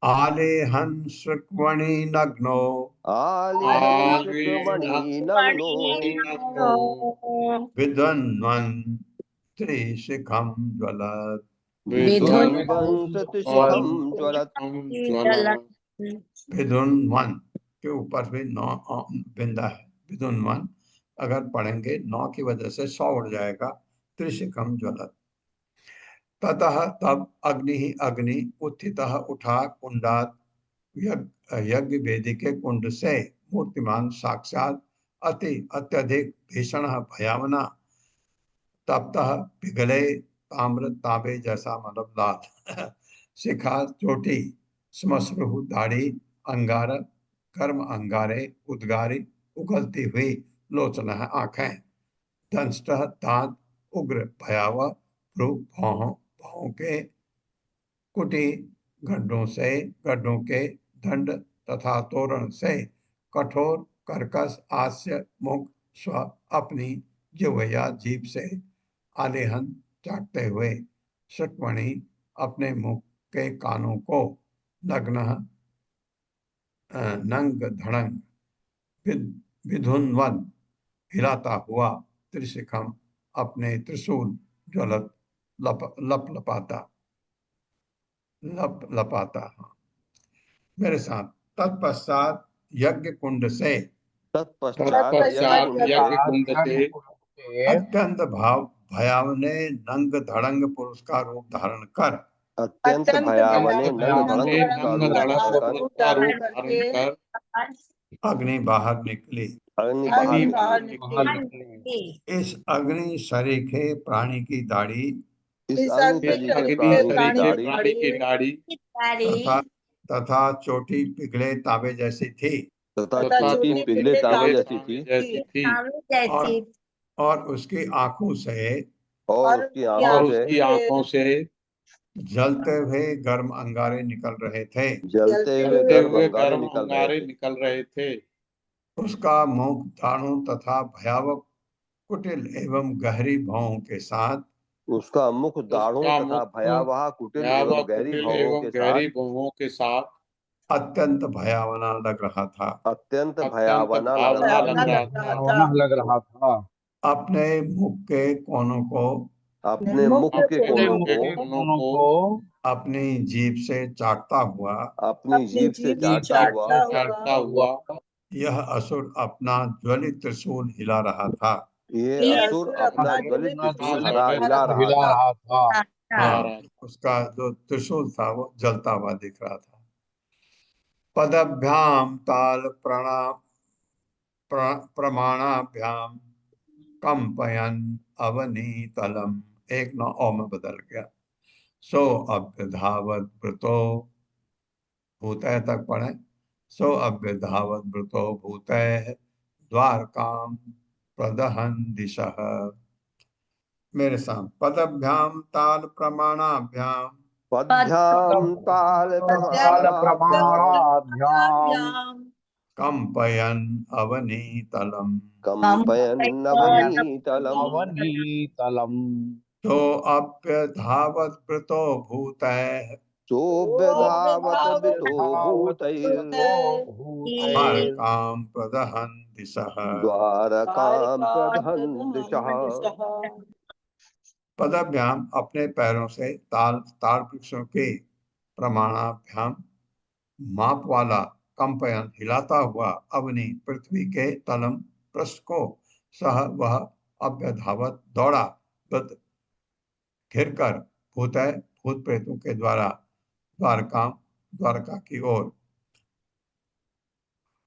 आलेहन श्रुक्मणि नग्नो आलिहंसुमणि नग्नो विद्वन्वन् त्रिशिखं ज्वलत्। विध्वंसतिशिखं ज्वलत्। विधुन्वन के ऊपर भी नौ बिंदा है, विधुन्वन अगर पढ़ेंगे नौ की वजह से 100 उड़ जाएगा। त्रिशिखम ज्वलत्। ततः तब अग्नि ही अग्नि उत्थितः उठा कुंडात यज्ञ वेदी के कुंड से मूर्तिमान साक्षात अत्यधिक भीषण भयावना तप्तः पिघले ताम्र तांबे जैसा मतलब लाल शिखा चोटी श्मश्रु दाढ़ी अंगार कर्म अंगारे उद्गारी उगलती हुई लोचना आंखें दंष्ट दांत उग्र भयावह भ्रू भौं के कुटी गड्ढों के दंड तथा तोरण से कठोर कर्कश हास्य मुख स्व अपनी जिह्वया जीभ से आलेहन चाटते हुए शक्मणि अपने मुख के कानों को नग्न नंग धड़ंग विधुन्वन हिलाता हुआ त्रिशिखम अपने त्रिशूल ज्वलत लपाता। मेरे साथ तत्पश्चात यज्ञ कुंड से तत्पश्चात यज्ञ कुंड से अत्यंत भयावने नंग धड़ंग पुरुष का रूप धारण कर अत्यंत भयावने नंग धड़ंग का रूप धारण कर अग्नि बाहर निकली। अग्नि बाहर निकली। इस अग्नि सरीखे प्राणी की दाढ़ी इस अग्नि सरीखे प्राणी की दाढ़ी तथा चोटी पिघले तांबे जैसी थी। तथा चोटी पिघले तांबे जैसी थी। और उसकी आंखों से जलते हुए गर्म अंगारे निकल रहे थे। निकल रहे थे। उसका मुख दाढ़ों तथा भयावह कुटिल एवं गहरी भौं के साथ उसका मुख दाढ़ों तथा भयावह कुटिल एवं गहरी भौं के साथ अत्यंत भयावना लग रहा था। अत्यंत भयावना लग रहा था। अपने मुख के कोनों को अपनी जीभ से चाटता हुआ यह असुर अपना ज्वलित त्रिशूल हिला रहा था। उसका जो त्रिशूल था वो जलता हुआ दिख रहा था। पदभ्याम ताल प्रमाणाभ्याम कंपयन अवनीतलम। एक नौ में बदल गया। सो अभ्यधावत व्रतो भूतय तक पढ़े। सो अभ्यधावत वृतो भूतैः द्वारकां प्रदहन दिशः। मेरे साथ पदभ्याम ताल प्रमाणाभ्याम पद्भ्याम ताल प्रमाणाभ्याम कंपयन अवनीतलम कंपयन्नवनीतलम् अवनीतलम तो अभ्यधावत वृतो भूतैः सोऽभ्यधावत वितो द्वारकां प्रदहन दिशः। द्वारकां प्रदहन दिशः। पदभ्याम अपने पैरों से ताल वृक्षों के प्रमाणाभ्याम माप वाला कंपयन हिलाता हुआ अवनी पृथ्वी के तलम पृष्ठ को सह वह अभ्यधावत दौड़ा घिरकर भूत प्रेतों के द्वारा द्वारका की ओर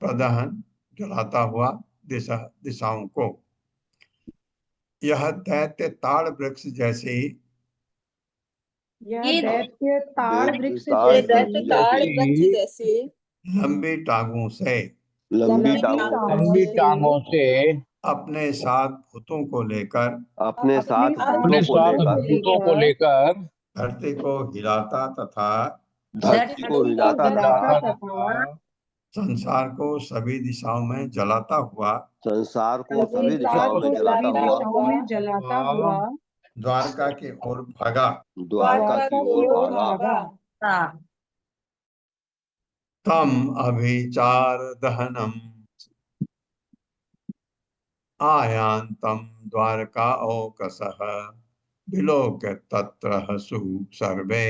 प्रदहन जलाता हुआ दिशाओं को। यह दैत्य ताड़ वृक्ष जैसी यह दैत्य ताड़ वृक्ष जैसी लंबी टांगों से लंबी लंबी टांगों से अपने साथ भूतों को लेकर अपने साथ भूतों को लेकर धरती को हिलाता तथा संसार को सभी दिशाओं में जलाता हुआ जलाता हुआ द्वारका की ओर भागा। तम अभिचार दहनम आयांतम द्वारका औकसः विलोक्य तत्र हसु सर्वे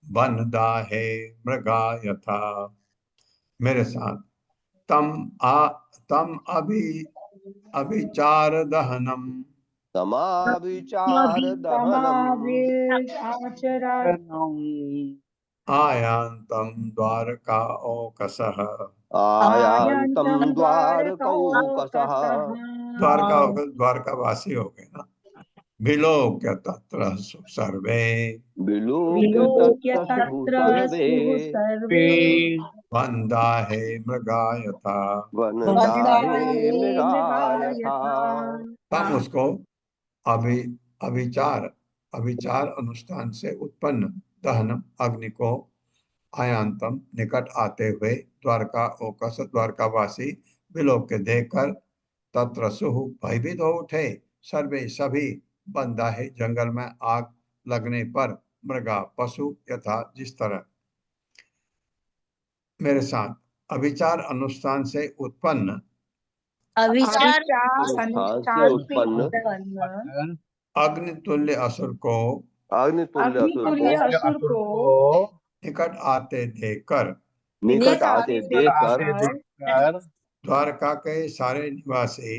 वनदाहे मृगा यथा। मेरे साथ तम अभिचार दहनम आयांतम द्वारका औकसः द्वारका वासी हो गए ना। विलोक्य तत्र सर्वे वन्दाहे मृगा यथा। तम उसको अभिचार अनुष्ठान से उत्पन्न दहनम अग्नि को आयांतम निकट आते हुए द्वारका ओकस द्वारकावासी विलोक देखकर तत्र सुहु भयभीत हो उठे सर्वे सभी बंदाहे जंगल में आग लगने पर मृगा पशु यथा जिस तरह। मेरे साथ अभिचार अनुष्ठान से उत्पन्न अग्नि तुल्य असुर को निकट आते देखकर द्वारका के सारे निवासी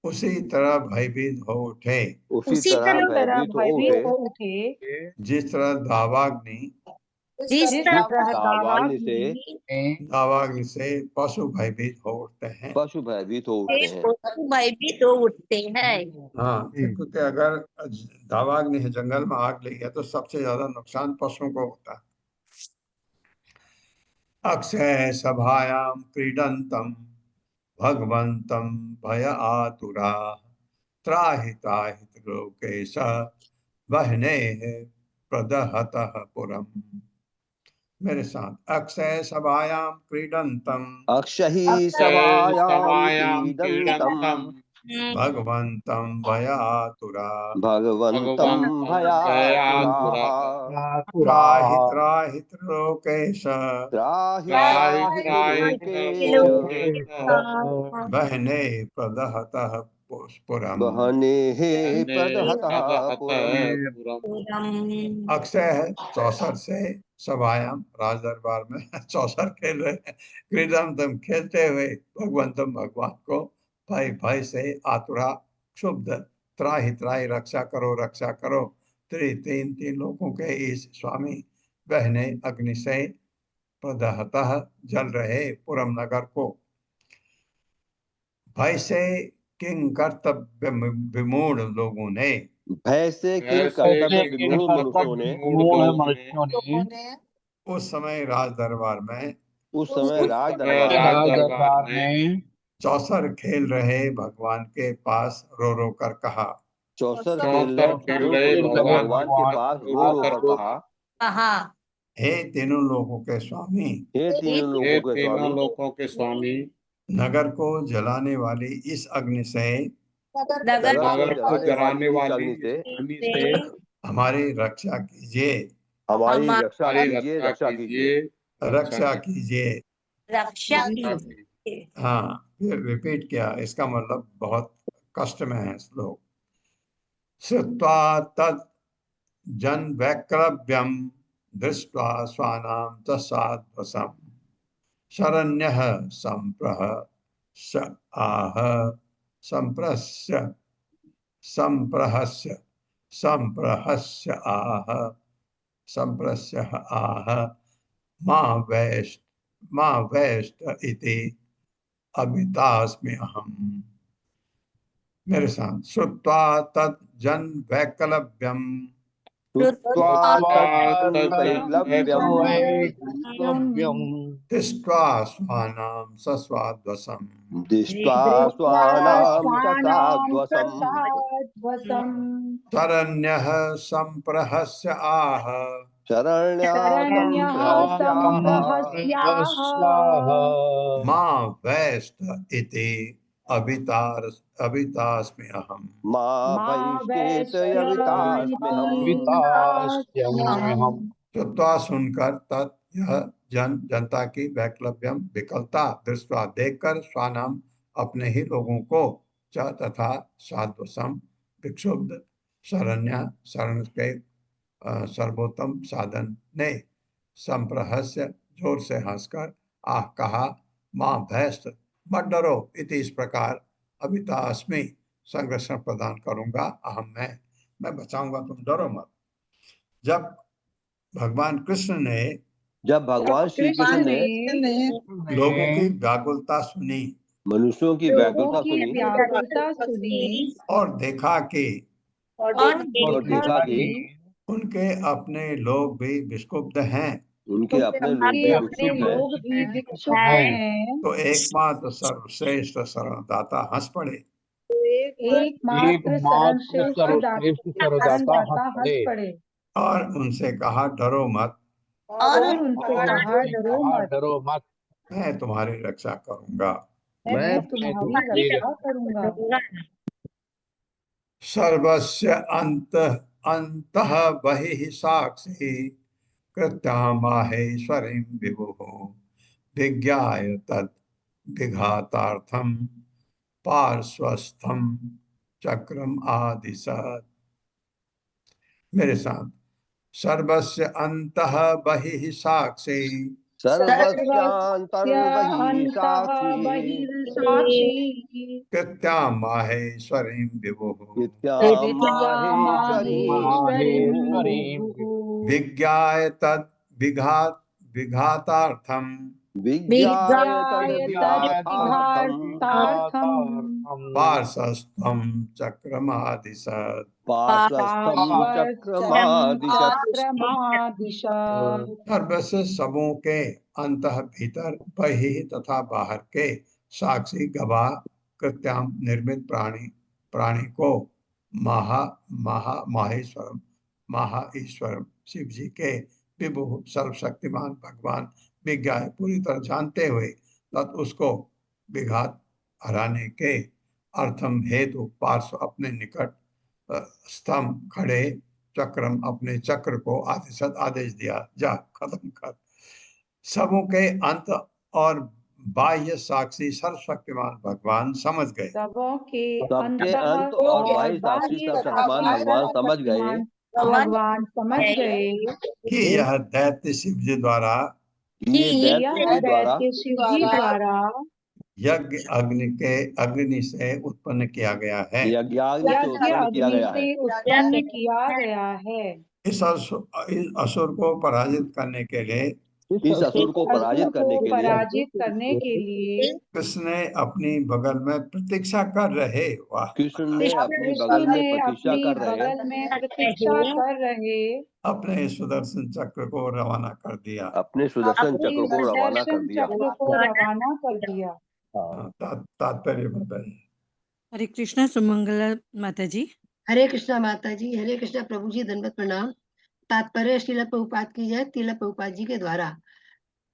उसी तरह भयभीत हो उठे जिस तरह दावाग्नि से पशु भयभीत हो उठते हैं। हाँ, क्योंकि अगर दावाग्नि है जंगल में आग लगी है तो सबसे ज्यादा नुकसान पशुओं को होता है। अक्षय सभायाम क्रीडंतम भगवंतम भय आतुरा त्राहिताहित लोकेश वहने प्रदहतः पुरम। मेरे साथ अक्षय सभायाम क्रीडंतम भगवंतम भयातुरा त्राहित लोकेश बहने प्रदहतः पुरम। अक्षय है चौसर से सभायाम राज दरबार में चौसर खेल रहे क्रीडंतम खेलते हुए भगवंतम भगवान को भय से आतुरा क्षुब्ध त्राहि रक्षा करो तीन लोगों के इस स्वामी बहने अग्नि से प्रदहतः जल रहे पुरम नगर को भय से किंग कर्तव्य विमूढ़ लोगों ने उस समय राज दरबार में उस समय राज समय दरबार राज में दरबार में चौसर खेल रहे भगवान के पास रो रो कर कहा। चौसर चौसर खेल रहे भगवान के पास रो रो कर कहा, कहा हे तीनों लोगों के स्वामी, हे तीनों हे लोगों के तीनों स्वामी, लोकों के स्वामी, नगर को जलाने वाली इस अग्नि से नगर नगर को को जलाने जलाने वाली इस वाली अग्नि इस से अग्नि से हमारी रक्षा कीजिए, हमारी रक्षा हमारी कीजिए, रक्षा रक्षा कीजिए, कीजिए, रक्षा कीजिए। रक्षा रक्षा की कीजिए। हाँ, फिर रिपीट किया, इसका मतलब बहुत कष्ट में है श्लोक। श्रुत्वा तत् जन वैक्लव्यम दृष्ट्वा स्वानां तस्साध्वसम् शरण्यः आह संप्रहस्य संप्रहस्य संप्रहस्य आह संप्रस्य आह मा वेष्ट इति अभितास्मि अहम्। मेरे साथ, श्रुत्वा तत् जन वैकलव्यम श्रुत्वा तद्वैक्लव्यम् वैक्लव्यम् दृष्ट्वा स्वानां सस्वाद्वसम् दृष्ट्वा स्वानां च साध्वसम् शरण्यः संप्रहस्य आह संप्रहस्याः मा वेष्ट इति अभितास्मि अहम्। मा भैष्येत यवितास्म्यहम्। वितास्म्यहम्। श्रुत्वा सुनकर तत् यह जनता की वैक्लव्यम विकलता दृष्टवा देखकर स्वानाम अपने ही लोगों को च तथा साध्वसम विक्षुब्ध शरण्य शरण के सर्वोत्तम साधन ने संप्रहस्य जोर से हंसकर आह कहा, मां भैस्त मत डरो इति इस प्रकार अभितास्मि संरक्षण प्रदान करूंगा, अहम मैं बचाऊंगा, तुम डरो मत। जब भगवान कृष्ण ने जब भगवान श्री कृष्ण ने लोगों की व्याकुलता सुनी मनुष्यों की व्याकुलता सुनी और देखा कि और देखा कि उनके अपने लोग भी विक्षुब्ध हैं, उनके अपने लोग भी विक्षुब्ध हैं, तो एकमात्र सर्वश्रेष्ठ शरणदाता हंस पड़े एकमात्र सर्वश्रेष्ठ शरणदाता हंस पड़े और उनसे कहा, डरो मत, और कहा डरो मत, मैं तुम्हारी रक्षा करूंगा। मैं तुम्हारी रक्षा करूंगा। सर्वस्य अंतः बहिः साक्षी कृत्यामाहेश्वरीं विभुः विज्ञाय तत् विघातार्थं पार्श्वस्थं चक्रम आदिशत्। मेरे साथ, सर्वस्य अंतः बहिः साक्षी सर्वस्यान्तर्बहिः साक्षी कृत्यां माहेश्वरीं विभुः माहेश्वरीं विज्ञाय तद् विघातार्थं विज्ञाय तद्विघातार्थं पार्श्वस्थं चक्रमादिशत्। पार्श्वस्थं चक्रमादिशत्। सर्वस्य सबों के अंतः भीतर बहिः तथा बाहर के साक्षी गवाह कृत्याम निर्मित प्राणी को महा ईश्वरम शिव जी के विभु सर्वशक्तिमान भगवान विज्ञा पूरी तरह जानते हुए तत् उसको विघात हराने के अर्थम हेतु पार्श्व अपने निकट स्तंभ खड़े चक्रम अपने चक्र को आदेश दिया, जा खत्म कर। सबों के अंत और बाह्य साक्षी सर्वशक्तिमान भगवान समझ गए, सबके अंत और बाह्य साक्षी सर्वशक्तिमान भगवान समझ गए कि यह दैत्य शिव जी द्वारा यज्ञ अग्नि से उत्पन्न किया गया है। इस असुर को पराजित करने के लिए इस असुर को पराजित करने के लिए कृष्ण ने अपनी बगल में प्रतीक्षा कर रहे। वाह! कृष्ण ने अपनी बगल में प्रतीक्षा कर रहे अपने सुदर्शन चक्र को रवाना कर दिया। अपने सुदर्शन चक्र को रवाना कर दिया। तात्पर्य बताइए। हरे कृष्णा सुमंगला माता जी। हरे कृष्णा माता जी, हरे कृष्णा प्रभु जी, दंडवत प्रणाम। तात्पर्य श्रील प्रभुपाद की जय, तिल प्रभुपाद जी के द्वारा।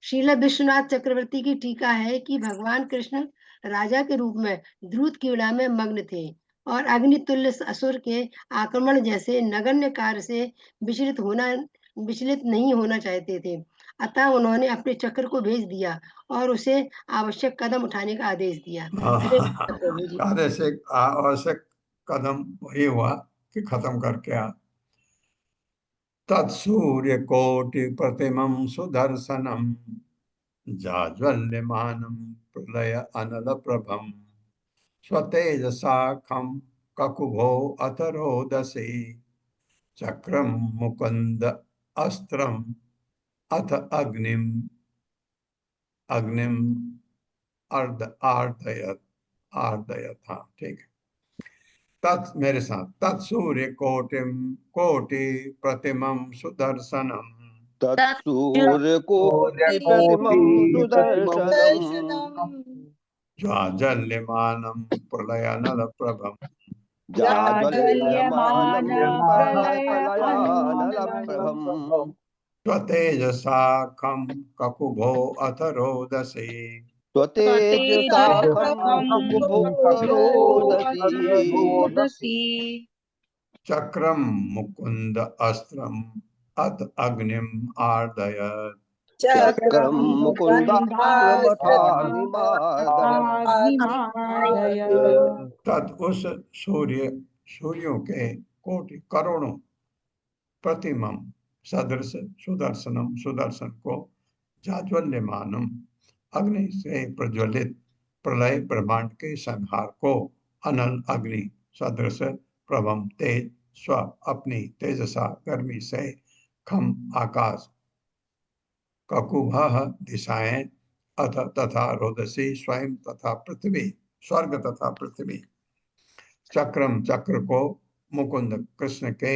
श्रील विश्वनाथ चक्रवर्ती की टीका है कि भगवान कृष्ण राजा के रूप में द्रुत क्रीड़ा में मग्न थे और अग्नितुल्य असुर के आक्रमण जैसे नगण्य कार्य से विचलित नहीं होना चाहते थे। अतः उन्होंने अपने चक्र को भेज दिया और उसे आवश्यक कदम उठाने का आदेश दिया। प्रभु जी। आवश्यक कदम वही हुआ कि खत्म करके आ। तत्सूर्य कोटि प्रतिमं सुदर्शनम जाज्वल्यमानं प्रलय अनल प्रभम स्वतेजसा खं ककुभो अथ रोदसी चक्रम मुकुंद अस्त्रम अथ अग्निम आर्दयत। हाँ ठीक है। मेरे साथ तत्सूर्य कोटि प्रतिमं सुदर्शनम तत्सूर्य कोटि प्रतिमं सुदर्शनम ज्वाज्वल्यमानं प्रलयानल प्रभम जाज्वल्यमानं प्रलयानल प्रभम स्वतेजसा खं ककुभो अथ रोदसी स्वतेजसा खं ककुभो रोदसी चक्रम मुकुंद अस्त्रम अथ अग्निम आर्दयत चक्रम मुकुंदाग्निमार्दयत्। तद उस सूर्यों के कोटि करोड़ों प्रतिमम सदृश सुदर्शन को जाज्वल्यमानम अग्नि से प्रज्वलित प्रलय ब्रह्मांड के संहार को अनल अग्नि सदृश प्रभम तेज स्व अपनी तेजसा गर्मी से खम आकाश ककुभः दिशाएं अथ तथा रोदसी स्वयं तथा पृथ्वी स्वर्ग तथा पृथ्वी चक्रम चक्र को मुकुंद कृष्ण के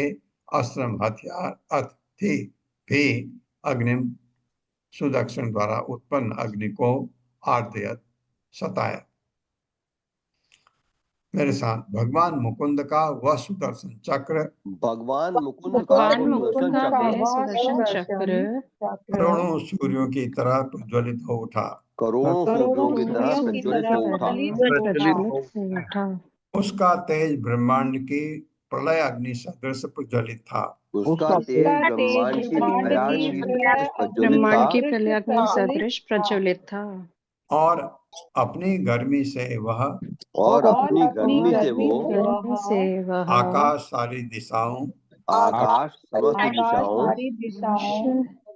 अस्त्रम हथियार अथ थी भी अग्निम सुदर्शन द्वारा उत्पन्न अग्नि को आर्दयत सताया। मेरे साथ भगवान मुकुंद का वह सुदर्शन चक्र भगवान मुकुंद का सुदर्शन चक्र करोड़ों सूर्यों की तरह प्रज्वलित हो उठा। करोड़ों सूर्यों की तरह प्रज्वलित हो उठा। उसका तेज ब्रह्मांड की प्रलय अग्नि सदृश प्रज्वलित था। उसका तेज ब्रह्मांड की प्रलयाग्नि सदृश प्रज्वलित था और अपनी गर्मी से वह आकाश सारी दिशाओं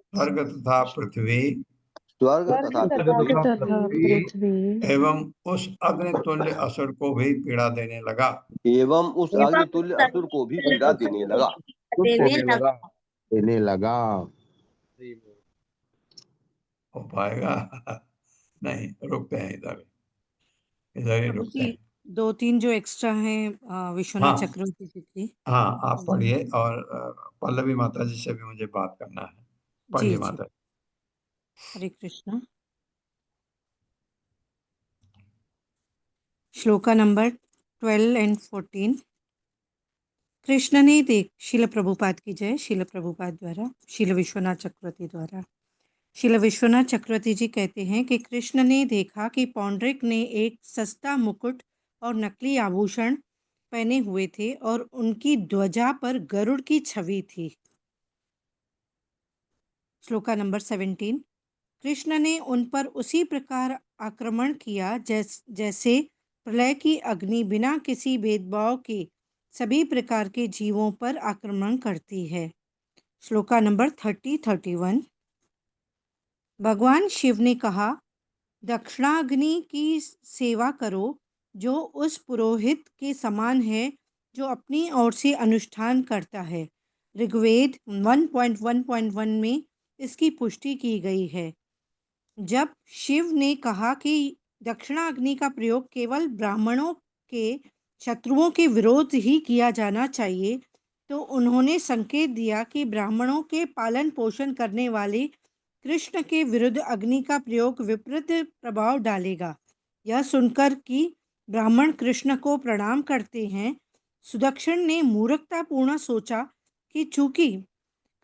स्वर्ग तथा पृथ्वी एवं उस अग्नितुल्य असुर को भी पीड़ा देने लगा। हो पाएगा नहीं, रुकते हैं इधर ही रुकते हैं। 2-3 जो एक्स्ट्रा हैं विश्वनाथ चक्रवर्ती जी की। हाँ आप पढ़िए और पल्लवी माता जी से भी मुझे बात करना है। पढ़िए माता। हरे कृष्णा। Shloka number 12 and 14। कृष्ण ने देख शिल प्रभुपाद की जय। शिल प्रभुपाद द्वारा शिल विश्वनाथ चक्रवर्ती द्वारा। शिल विश्वनाथ चक्रवर्ती जी कहते हैं कि कृष्ण ने देखा कि पौंड्रिक ने एक सस्ता मुकुट और नकली आभूषण पहने हुए थे और उनकी ध्वजा पर गरुड़ की छवि थी। श्लोका नंबर 17। कृष्ण ने उन पर उसी प्रकार आक्रमण किया जैसे प्रलय की अग्नि बिना किसी भेदभाव के सभी प्रकार के जीवों पर आक्रमण करती है। श्लोका नंबर 30-31। भगवान शिव ने कहा, दक्षिणाग्नि की सेवा करो जो उस पुरोहित के समान है जो अपनी ओर से अनुष्ठान करता है। ऋग्वेद 1.1.1 में इसकी पुष्टि की गई है। जब शिव ने कहा कि दक्षिणाग्नि का प्रयोग केवल ब्राह्मणों के शत्रुओं के विरोध ही किया जाना चाहिए, तो उन्होंने संकेत दिया कि ब्राह्मणों के पालन पोषण करने वाले कृष्ण के विरुद्ध अग्नि का प्रयोग विपरीत प्रभाव डालेगा। यह सुनकर कि ब्राह्मण कृष्ण को प्रणाम करते हैं, सुदक्षिण ने मूर्खतापूर्ण सोचा कि चूंकि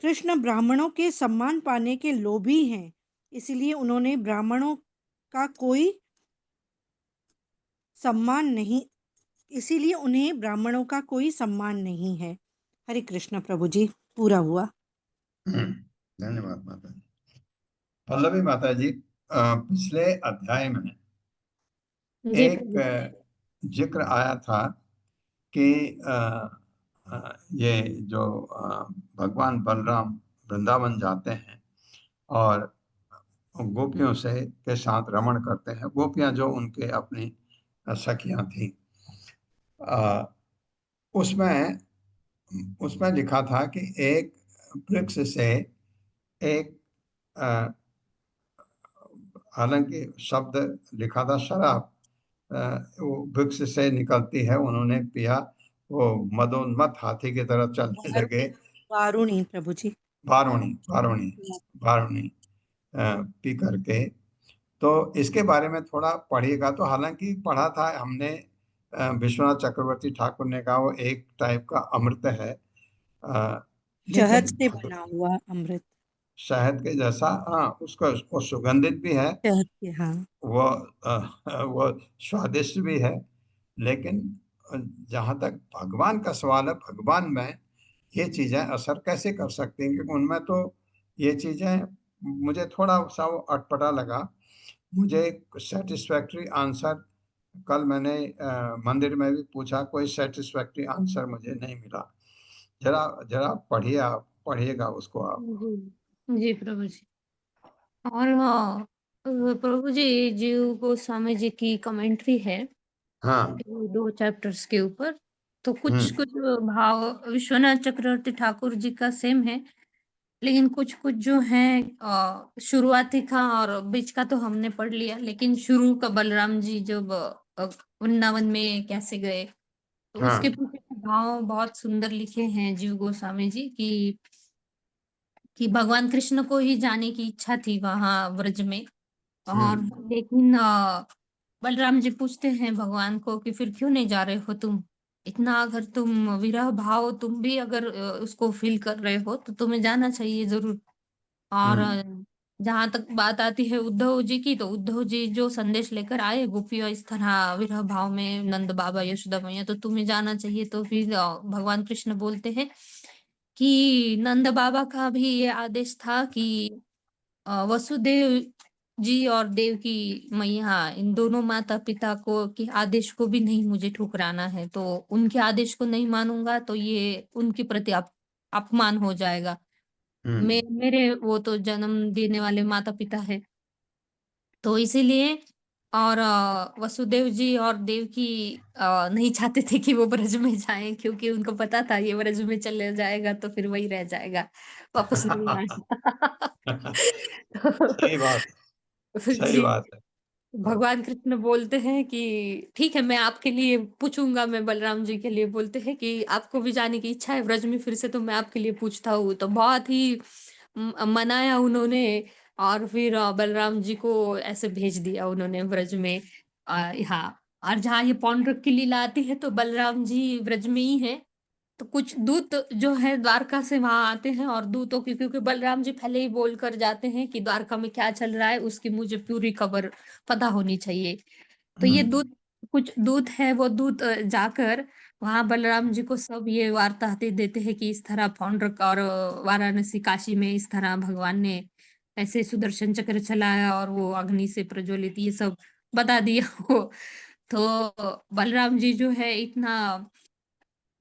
कृष्ण ब्राह्मणों के सम्मान पाने के लोभी हैं, इसलिए उन्होंने ब्राह्मणों का कोई सम्मान नहीं इसीलिए उन्हें ब्राह्मणों का कोई सम्मान नहीं है। हरे कृष्ण प्रभु जी, पूरा हुआ। धन्यवाद माता जी। पल्लवी माता जी, पिछले अध्याय में जी एक प्रभु। जिक्र आया था कि ये जो भगवान बलराम वृंदावन जाते हैं और गोपियों से के साथ रमण करते हैं, गोपियां जो उनके अपनी सखियां थी, उसमें उसमें लिखा था कि एक वृक्ष से एक हालांकि शब्द लिखा था शराब, वो वृक्ष से निकलती है, उन्होंने पिया, वो मदोन्मत्त हाथी की तरह चलने लगे। वारुणी प्रभु जी, वारुणी वारुणी वारुणी पी करके। तो इसके बारे में थोड़ा पढ़िएगा। तो हालांकि पढ़ा था हमने, विश्वनाथ चक्रवर्ती ठाकुर ने कहा वो एक टाइप का अमृत है, शहद लेकिन से बना हुआ अमृत। शहद के जैसा, हाँ, उसका वो सुगंधित भी है, शहद के, हाँ। वो स्वादिष्ट भी है। लेकिन जहां तक भगवान का सवाल है, भगवान में ये चीजें असर कैसे कर सकती हैं, क्योंकि उनमें तो ये चीजें, मुझे थोड़ा सा वो अटपटा लगा। मुझे सेटिस्फैक्ट्री आंसर, कल मैंने मंदिर में भी पूछा, कोई सेटिस्फैक्ट्री आंसर मुझे नहीं मिला। जरा जरा पढ़िए, आप पढ़िएगा उसको आप। जी प्रभु जी। और प्रभु जी, जीव गोस्वामी जी की कमेंट्री है हाँ। 2 चैप्टर्स के ऊपर। तो कुछ हम्म कुछ भाव विश्वनाथ चक्रवर्ती ठाकुर जी का सेम है, लेकिन कुछ कुछ जो है शुरुआती का और बीच का तो हमने पढ़ लिया, लेकिन शुरू का बलराम जी जब वृंदावन में कैसे गए, तो हाँ। उसके पीछे के भाव बहुत सुंदर लिखे हैं जीव गोस्वामी जी कि भगवान कृष्ण को ही जाने की इच्छा थी वहां व्रज में। और लेकिन बलराम जी पूछते हैं भगवान को कि फिर क्यों नहीं जा रहे हो तुम, इतना अगर तुम विरह भाव तुम भी अगर उसको फील कर रहे हो तो तुम्हें जाना चाहिए जरूर। और जहां तक बात आती है उद्धव जी की, तो उद्धव जी जो संदेश लेकर आए गोपियों इस तरह विरह भाव में, नंद बाबा यशोदा मैया, तो तुम्हें जाना चाहिए। तो फिर भगवान कृष्ण बोलते हैं कि नंद बाबा का भी ये आदेश था कि वसुदेव जी और देवकी मैया, इन दोनों माता पिता को के आदेश को भी नहीं मुझे ठुकराना है, तो उनके आदेश को नहीं मानूंगा तो ये उनके प्रति अपमान हो जाएगा। मेरे वो तो जन्म देने वाले माता पिता है, तो इसीलिए। और वसुदेव जी और देवकी नहीं चाहते थे कि वो ब्रज में जाएं, क्योंकि उनको पता था ये ब्रज में चले जाएगा तो फिर वही रह जाएगा, वापस नहीं आएगा। सही बात, सही जी, बात है। भगवान कृष्ण बोलते हैं कि ठीक है, मैं आपके लिए पूछूंगा। मैं बलराम जी के लिए बोलते हैं कि आपको भी जाने की इच्छा है व्रज में फिर से, तो मैं आपके लिए पूछता हूँ। तो बहुत ही मनाया उन्होंने, और फिर बलराम जी को ऐसे भेज दिया उन्होंने व्रज में। हाँ, और जहाँ ये पौंड्रक की लीला आती है तो बलराम जी व्रज में ही है, तो कुछ दूत जो है द्वारका से वहां आते हैं, और दूतों की, क्योंकि बलराम जी पहले ही बोल कर जाते हैं कि द्वारका में क्या चल रहा है उसकी मुझे पूरी खबर पता होनी चाहिए। तो ये दूत, कुछ दूत है, वो दूत जाकर वहां बलराम जी को सब ये वार्ता दे देते हैं कि इस तरह पौंड्रक और वाराणसी काशी में इस तरह भगवान ने ऐसे सुदर्शन चक्र चलाया और वो अग्नि से प्रज्वलित, ये सब बता दिया हो। तो बलराम जी जो है इतना,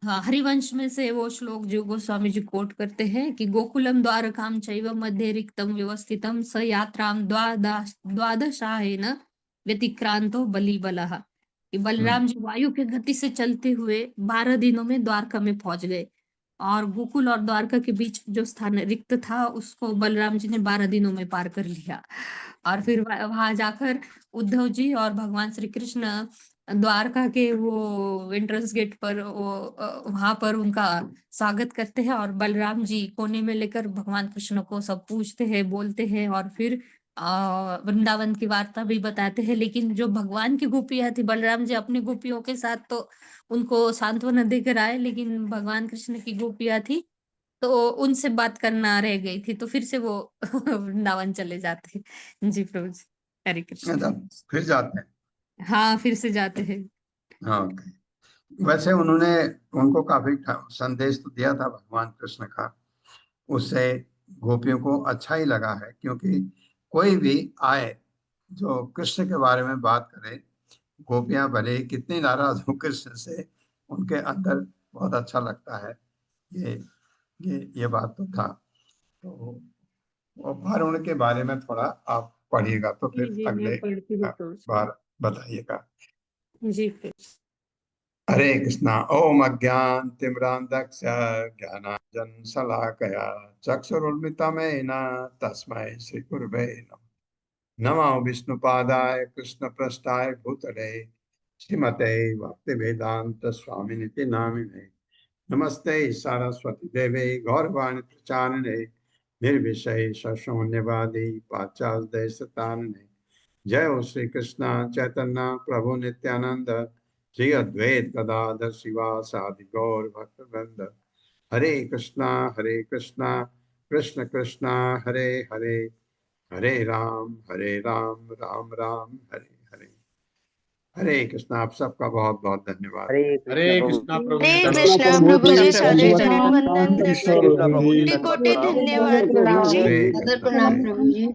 हाँ, हरिवंश में से वो श्लोक जो गोस्वामी जी कोट करते हैं कि गोकुलम द्वारकाम चैव मध्ये रिक्तम व्यवस्थितम स यात्राम द्वादशाहेन व्यतिक्रांतो बलिबलः, कि बलराम जी वायु के गति से चलते हुए 12 दिनों में द्वारका में पहुंच गए। और गोकुल और द्वारका के बीच जो स्थान रिक्त था उसको बलराम जी ने 12 दिनों में पार कर लिया। और फिर वहां जाकर उद्धव जी और भगवान श्री कृष्ण द्वारका के वो एंट्रेंस गेट पर वहां पर उनका स्वागत करते हैं और बलराम जी कोने में लेकर भगवान कृष्ण को सब पूछते हैं, बोलते हैं और फिर वृंदावन की वार्ता भी बताते हैं। लेकिन जो भगवान की गोपियां थी, बलराम जी अपनी गोपियों के साथ तो उनको सांत्वना देकर आए, लेकिन भगवान कृष्ण की गोपियां थी तो उनसे बात करना रह गई थी, तो फिर से वो वृंदावन चले जाते। जी प्रभु जी, हरे कृष्ण। अच्छा, फिर जाते हैं। हाँ, फिर से जाते हैं। हाँ, ओके। वैसे उन्होंने उनको काफी संदेश तो दिया था भगवान कृष्ण का, उससे गोपियों को अच्छा ही लगा है, क्योंकि कोई भी आए जो कृष्ण के बारे में बात करे, गोपियां भले ही कितनी नाराज हो कृष्ण से, उनके अंदर बहुत अच्छा लगता है। ये बात तो था। तो वरुण के बारे में थोड़ा आप पढ़िएगा तो फिर जी, अगले मैं पढ़ती हूँ प्रभु जी। बार बताइएगा। जी प्रभु जी। हरे कृष्णा। ओम अज्ञान तिम्रांधस्य ज्ञानांजन शलाकया चक्षुरुन्मिलितमेन तस्मै श्री गुरुवे नमः। नमो विष्णुपादाय कृष्णप्रेष्ठाय भूतले श्रीमते भक्तिवेदांत स्वामिनिति नामिने। नमस्ते सरस्वती देवे गौरवाणी प्रचारिणे निर्विशेष शून्यवादी पाश्चात्य देशतारिणे। जय हो श्री कृष्ण चैतन्य प्रभु नित्यानंद श्री अद्वैत गदाधर शिवासादि गौर भक्तवृंद। हरे कृष्णा कृष्ण कृष्णा हरे हरे, हरे राम राम राम हरे हरे। हरे कृष्ण। आप सबका बहुत बहुत धन्यवाद। हरे कृष्णा प्रभु जी, हरे दंडवत कृष्णा प्रणाम। प्रभु जी, चरण सादर वंदन। चरण वंदन हरे कृष्णा प्रभु जी, कोटि दंडवत कोटि प्रणाम। धन्यवाद प्रभु जी। हरे सादर कृष्ण। प्रणाम प्रभु जी।